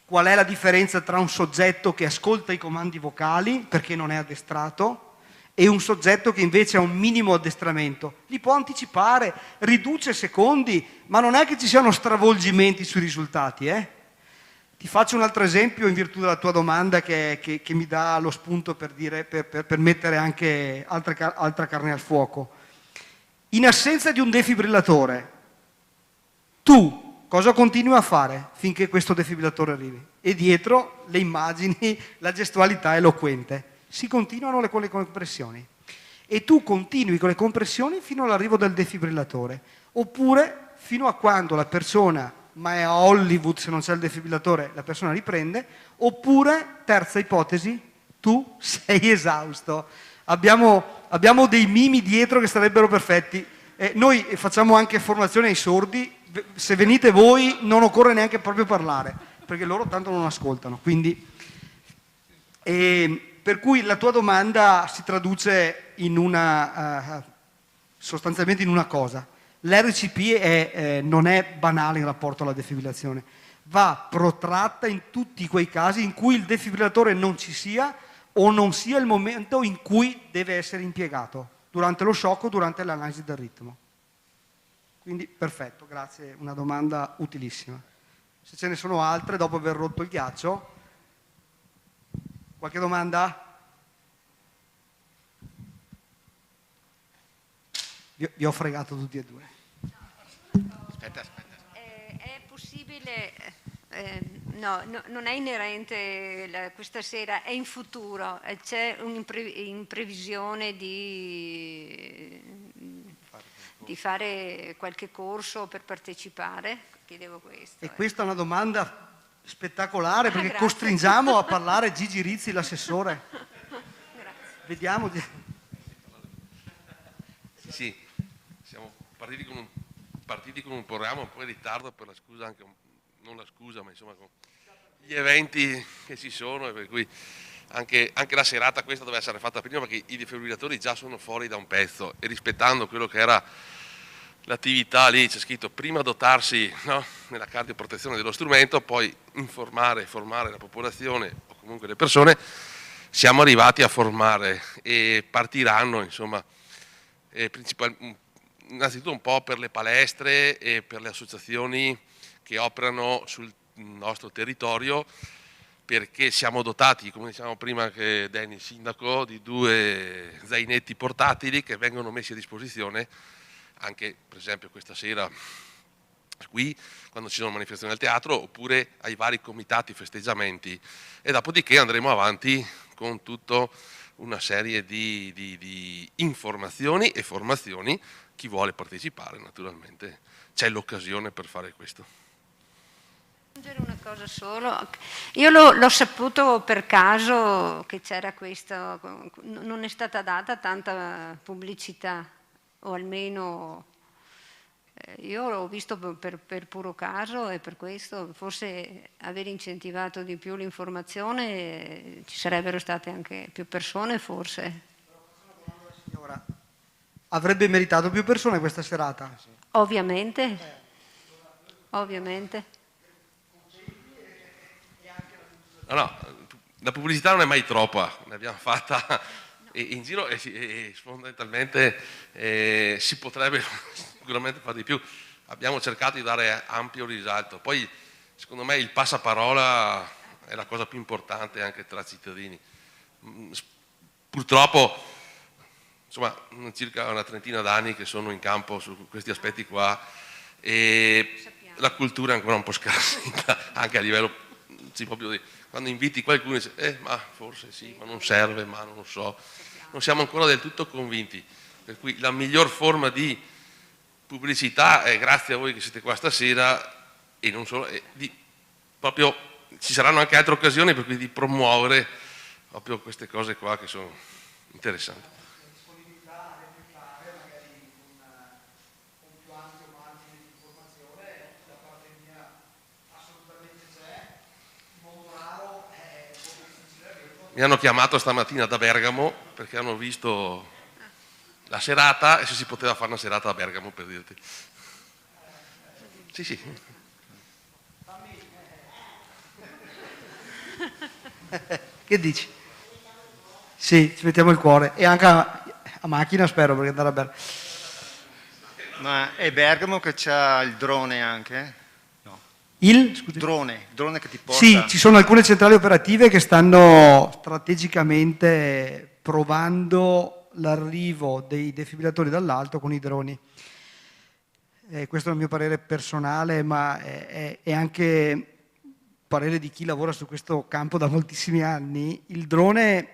qual è la differenza tra un soggetto che ascolta i comandi vocali perché non è addestrato e un soggetto che invece ha un minimo addestramento. Li può anticipare, riduce secondi, ma non è che ci siano stravolgimenti sui risultati. Ti faccio un altro esempio in virtù della tua domanda che mi dà lo spunto per mettere anche altra carne al fuoco. In assenza di un defibrillatore, tu cosa continui a fare finché questo defibrillatore arrivi? E dietro le immagini, la gestualità eloquente. Si continuano con le compressioni e tu continui con le compressioni fino all'arrivo del defibrillatore, oppure fino a quando la persona, ma è a Hollywood se non c'è il defibrillatore, la persona riprende, oppure, terza ipotesi, tu sei esausto. Abbiamo dei mimi dietro che sarebbero perfetti. Noi facciamo anche formazione ai sordi, se venite voi non occorre neanche proprio parlare, perché loro tanto non ascoltano, quindi... Per cui la tua domanda si traduce sostanzialmente in una cosa. L'RCP non è banale in rapporto alla defibrillazione, va protratta in tutti quei casi in cui il defibrillatore non ci sia o non sia il momento in cui deve essere impiegato, durante lo shock o durante l'analisi del ritmo. Quindi perfetto, grazie, una domanda utilissima. Se ce ne sono altre dopo aver rotto il ghiaccio... Qualche domanda? Vi ho fregato tutti e due. Aspetta. È possibile, no, non è inerente questa sera, è in futuro, c'è in previsione di fare qualche corso per partecipare? Chiedevo questo. E questa è una domanda spettacolare perché costringiamo a parlare Gigi Rizzi, l'assessore. Vediamo. Sì, siamo partiti con un programma un po' in ritardo per la scusa, anche non la scusa, ma insomma con gli eventi che ci sono, e per cui anche la serata questa doveva essere fatta prima perché i defibrillatori già sono fuori da un pezzo e rispettando quello che era l'attività lì, c'è scritto prima dotarsi, no, nella cardioprotezione dello strumento, poi informare e formare la popolazione o comunque le persone, siamo arrivati a formare e partiranno insomma innanzitutto un po' per le palestre e per le associazioni che operano sul nostro territorio, perché siamo dotati, come dicevamo prima che Danny, sindaco, di 2 zainetti portatili che vengono messi a disposizione anche per esempio questa sera qui quando ci sono manifestazioni al teatro, oppure ai vari comitati, festeggiamenti, e dopodiché andremo avanti con tutta una serie di informazioni e formazioni. Chi vuole partecipare naturalmente c'è l'occasione per fare questo. Una cosa solo, io l'ho saputo per caso che c'era questo, non è stata data tanta pubblicità, o almeno io l'ho visto per puro caso, e per questo forse aver incentivato di più l'informazione ci sarebbero state anche più persone forse. Signora, avrebbe meritato più persone questa serata? Ovviamente, ovviamente. No, la pubblicità non è mai troppa, ne abbiamo fatta e in giro fondamentalmente si potrebbe sicuramente fare di più. Abbiamo cercato di dare ampio risalto, poi secondo me il passaparola è la cosa più importante anche tra cittadini. Purtroppo, insomma, circa una trentina d'anni che sono in campo su questi aspetti qua e la cultura è ancora un po' scarsa, anche a livello, proprio quando inviti qualcuno dice ma forse sì, ma non serve, ma non lo so, non siamo ancora del tutto convinti, per cui la miglior forma di pubblicità è, grazie a voi che siete qua stasera, e non solo, proprio ci saranno anche altre occasioni per cui di promuovere proprio queste cose qua che sono interessanti. Mi hanno chiamato stamattina da Bergamo perché hanno visto la serata e se si poteva fare una serata a Bergamo, per dirti. Sì, sì. Che dici? Sì, ci mettiamo il cuore e anche a macchina spero, perché andare a Bergamo. Ma è Bergamo che c'ha il drone anche? Scusi? Drone che ti porta? Sì, ci sono alcune centrali operative che stanno strategicamente provando l'arrivo dei defibrillatori dall'alto con i droni. Questo è il mio parere personale, ma è anche parere di chi lavora su questo campo da moltissimi anni. Il drone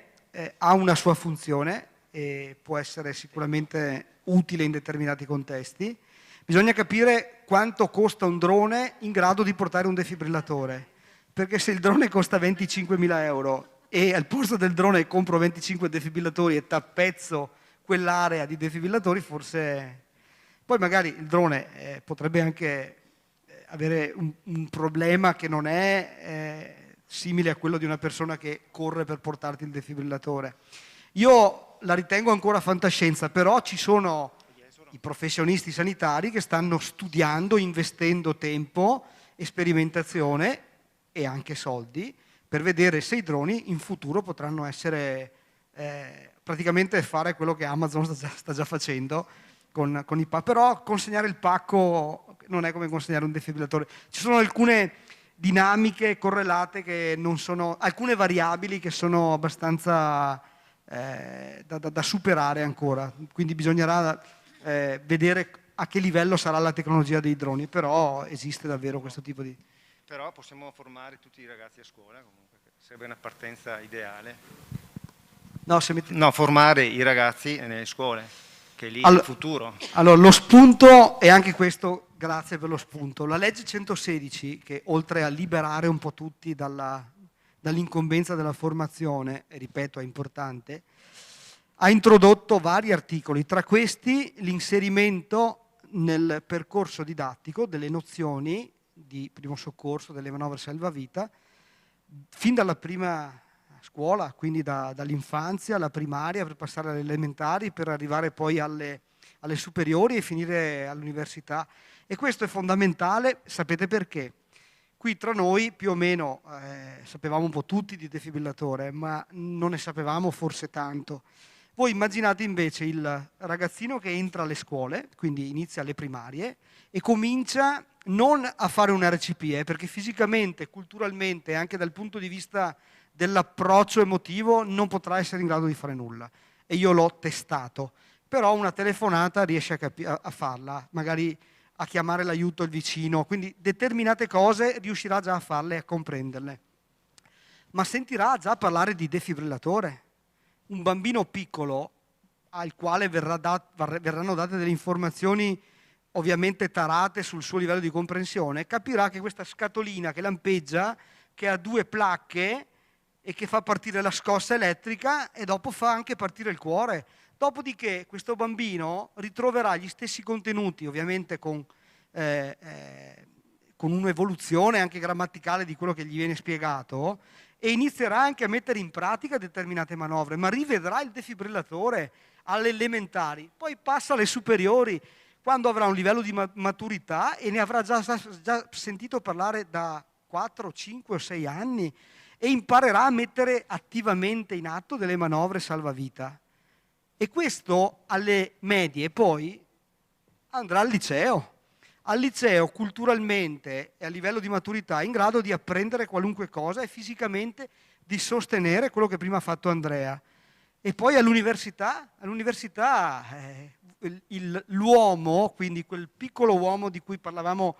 ha una sua funzione e può essere sicuramente utile in determinati contesti. Bisogna capire quanto costa un drone in grado di portare un defibrillatore, perché se il drone costa 25.000 euro e al posto del drone compro 25 defibrillatori e tappezzo quell'area di defibrillatori, forse poi magari il drone potrebbe anche avere un problema che non è simile a quello di una persona che corre per portarti il defibrillatore. Io la ritengo ancora fantascienza, però ci sono i professionisti sanitari che stanno studiando, investendo tempo, sperimentazione e anche soldi per vedere se i droni in futuro potranno essere praticamente fare quello che Amazon sta già facendo con i pacchi. Però consegnare il pacco non è come consegnare un defibrillatore. Ci sono alcune dinamiche correlate che non sono, alcune variabili che sono abbastanza da superare ancora, quindi bisognerà vedere a che livello sarà la tecnologia dei droni, però esiste davvero questo tipo di... Però possiamo formare tutti i ragazzi a scuola, comunque, sarebbe una partenza ideale. No, formare i ragazzi nelle scuole, che è lì il futuro. Allora, lo spunto, e anche questo, grazie per lo spunto, la legge 116, che oltre a liberare un po' tutti dall'incombenza della formazione, e ripeto è importante, ha introdotto vari articoli, tra questi l'inserimento nel percorso didattico delle nozioni di primo soccorso, delle manovre salvavita, fin dalla prima scuola, quindi dall'infanzia alla primaria, per passare alle elementari, per arrivare poi alle superiori e finire all'università. E questo è fondamentale, sapete perché? Qui tra noi più o meno sapevamo un po' tutti di defibrillatore, ma non ne sapevamo forse tanto. Voi immaginate invece il ragazzino che entra alle scuole, quindi inizia alle primarie, e comincia non a fare un RCP, perché fisicamente, culturalmente, anche dal punto di vista dell'approccio emotivo, non potrà essere in grado di fare nulla. E io l'ho testato, però una telefonata riesce a farla, magari a chiamare l'aiuto il vicino, quindi determinate cose riuscirà già a farle e a comprenderle. Ma sentirà già parlare di defibrillatore. Un bambino piccolo al quale verranno date delle informazioni ovviamente tarate sul suo livello di comprensione, capirà che questa scatolina che lampeggia, che ha 2 placche e che fa partire la scossa elettrica e dopo fa anche partire il cuore. Dopodiché questo bambino ritroverà gli stessi contenuti, ovviamente con un'evoluzione anche grammaticale di quello che gli viene spiegato, e inizierà anche a mettere in pratica determinate manovre, ma rivedrà il defibrillatore alle elementari, poi passa alle superiori, quando avrà un livello di maturità e ne avrà già sentito parlare da 4, 5 o 6 anni e imparerà a mettere attivamente in atto delle manovre salvavita. E questo alle medie poi andrà al liceo. Al liceo culturalmente e a livello di maturità è in grado di apprendere qualunque cosa e fisicamente di sostenere quello che prima ha fatto Andrea. E poi all'università l'uomo, quindi quel piccolo uomo di cui parlavamo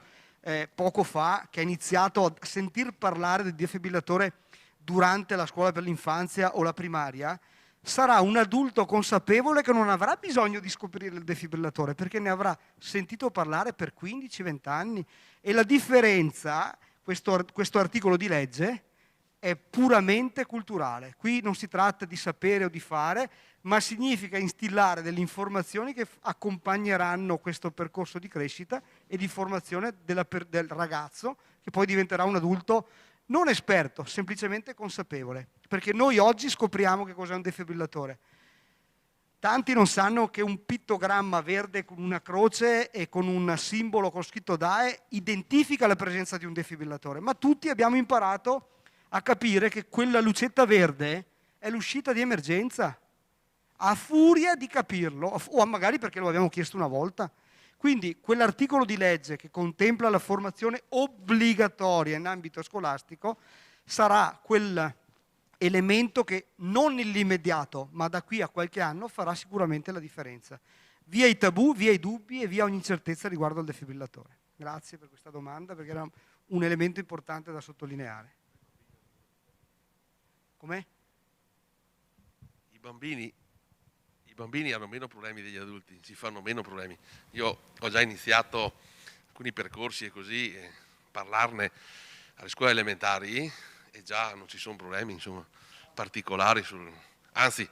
poco fa, che ha iniziato a sentir parlare del defibrillatore durante la scuola per l'infanzia o la primaria, sarà un adulto consapevole che non avrà bisogno di scoprire il defibrillatore perché ne avrà sentito parlare per 15-20 anni. E la differenza, questo articolo di legge, è puramente culturale. Qui non si tratta di sapere o di fare, ma significa instillare delle informazioni che accompagneranno questo percorso di crescita e di formazione del ragazzo, che poi diventerà un adulto non esperto, semplicemente consapevole. Perché noi oggi scopriamo che cos'è un defibrillatore. Tanti non sanno che un pittogramma verde con una croce e con un simbolo con scritto DAE identifica la presenza di un defibrillatore, ma tutti abbiamo imparato a capire che quella lucetta verde è l'uscita di emergenza, a furia di capirlo, o magari perché lo abbiamo chiesto una volta. Quindi quell'articolo di legge che contempla la formazione obbligatoria in ambito scolastico sarà quell'elemento che non nell'immediato, ma da qui a qualche anno farà sicuramente la differenza. Via i tabù, via i dubbi e via ogni incertezza riguardo al defibrillatore. Grazie per questa domanda perché era un elemento importante da sottolineare. Com'è? I bambini hanno meno problemi degli adulti, si fanno meno problemi. Io ho già iniziato alcuni percorsi e così, parlarne alle scuole elementari e già non ci sono problemi, insomma, particolari. Anzi,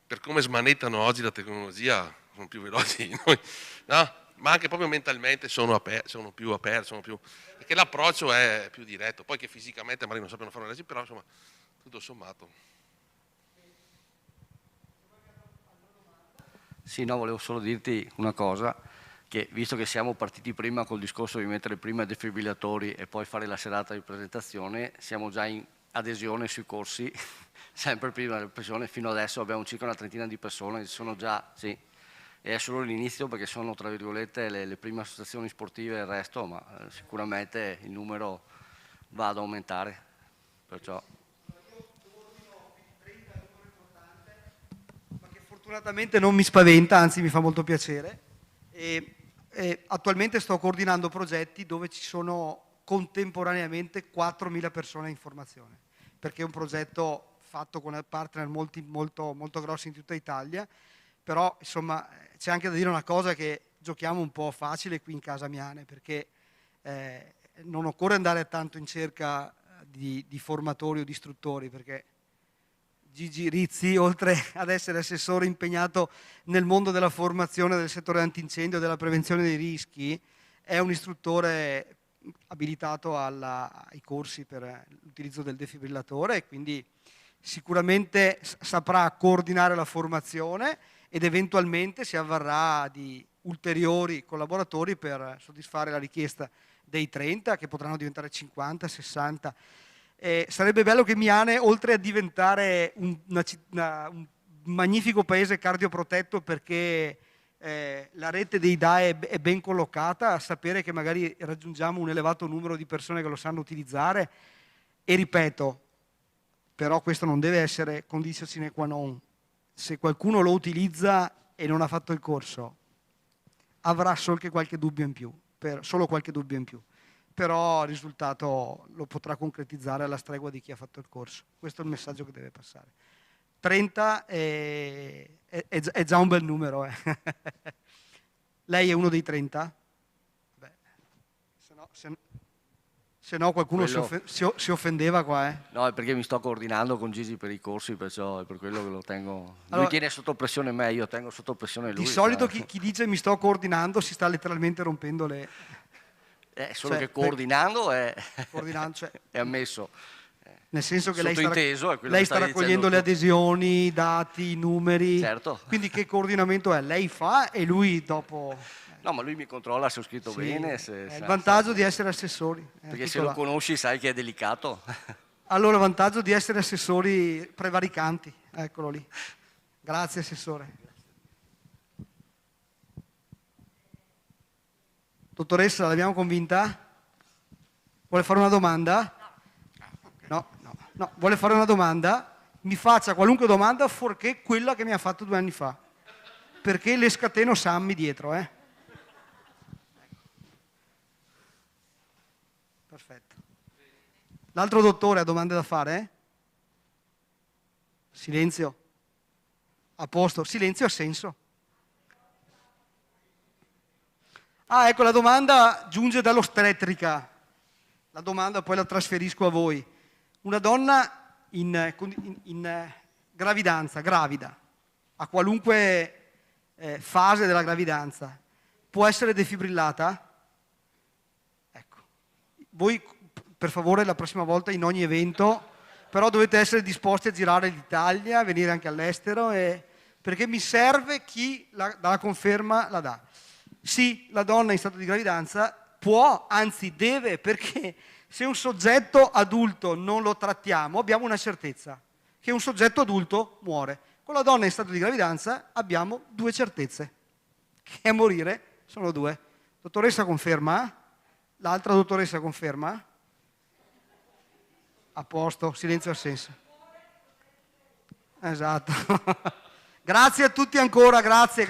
per come smanettano oggi la tecnologia, sono più veloci di noi, no? Ma anche proprio mentalmente sono più aperti, perché l'approccio è più diretto. Poi che fisicamente magari non sappiano fare una legge, però insomma, tutto sommato. Sì, no, volevo solo dirti una cosa, che visto che siamo partiti prima col discorso di mettere prima i defibrillatori e poi fare la serata di presentazione, siamo già in adesione sui corsi, sempre prima della pressione, fino adesso abbiamo circa una trentina di persone, sono già, sì, e è solo l'inizio perché sono, tra virgolette, le prime associazioni sportive e il resto, ma sicuramente il numero va ad aumentare, perciò... Fortunatamente non mi spaventa, anzi mi fa molto piacere. Attualmente sto coordinando progetti dove ci sono contemporaneamente 4.000 persone in formazione, perché è un progetto fatto con partner molto grossi in tutta Italia, però insomma c'è anche da dire una cosa, che giochiamo un po' facile qui in Casa Miane, perché non occorre andare tanto in cerca di formatori o di istruttori, perché Gigi Rizzi, oltre ad essere assessore impegnato nel mondo della formazione del settore antincendio e della prevenzione dei rischi, è un istruttore abilitato ai corsi per l'utilizzo del defibrillatore e quindi sicuramente saprà coordinare la formazione ed eventualmente si avvarrà di ulteriori collaboratori per soddisfare la richiesta dei 30, che potranno diventare 50, 60. Sarebbe bello che Miane, oltre a diventare un magnifico paese cardioprotetto perché la rete dei DAE è ben collocata, a sapere che magari raggiungiamo un elevato numero di persone che lo sanno utilizzare. E ripeto, però questo non deve essere conditio sine qua non. Se qualcuno lo utilizza e non ha fatto il corso, avrà solo qualche dubbio in più, però il risultato lo potrà concretizzare alla stregua di chi ha fatto il corso. Questo è il messaggio che deve passare. 30 è già un bel numero. Lei è uno dei 30? Beh, se no qualcuno si offendeva qua. No, è perché mi sto coordinando con Gigi per i corsi, perciò è per quello che lo tengo. Allora, lui tiene sotto pressione me, io tengo sotto pressione lui. Di solito chi dice mi sto coordinando si sta letteralmente rompendo le... solo che coordinando è è ammesso. Nel senso che lei sta raccogliendo le adesioni, i dati, i numeri. Certo. Quindi che coordinamento è? Lei fa e lui dopo... No, ma lui mi controlla se ho scritto bene. È il vantaggio di essere assessori. Perché se lo conosci sai che è delicato. Allora, il vantaggio di essere assessori prevaricanti. Eccolo lì. Grazie Assessore. Dottoressa, l'abbiamo convinta? Vuole fare una domanda? No. Vuole fare una domanda? Mi faccia qualunque domanda fuorché quella che mi ha fatto 2 anni fa. Perché le scateno Sammy dietro, Perfetto. L'altro dottore ha domande da fare? Silenzio. A posto. Silenzio ha senso. Ah, ecco, la domanda giunge dall'ostetrica. La domanda poi la trasferisco a voi. Una donna in gravidanza, gravida, a qualunque fase della gravidanza, può essere defibrillata? Ecco. Voi, per favore, la prossima volta in ogni evento, però dovete essere disposti a girare l'Italia, venire anche all'estero, perché mi serve chi dalla conferma la dà. Sì, la donna in stato di gravidanza può, anzi deve, perché se un soggetto adulto non lo trattiamo abbiamo una certezza, che un soggetto adulto muore. Con la donna in stato di gravidanza abbiamo 2 certezze, che a morire sono 2. Dottoressa conferma? L'altra dottoressa conferma? A posto, silenzio assenso. Esatto. Grazie a tutti ancora, grazie.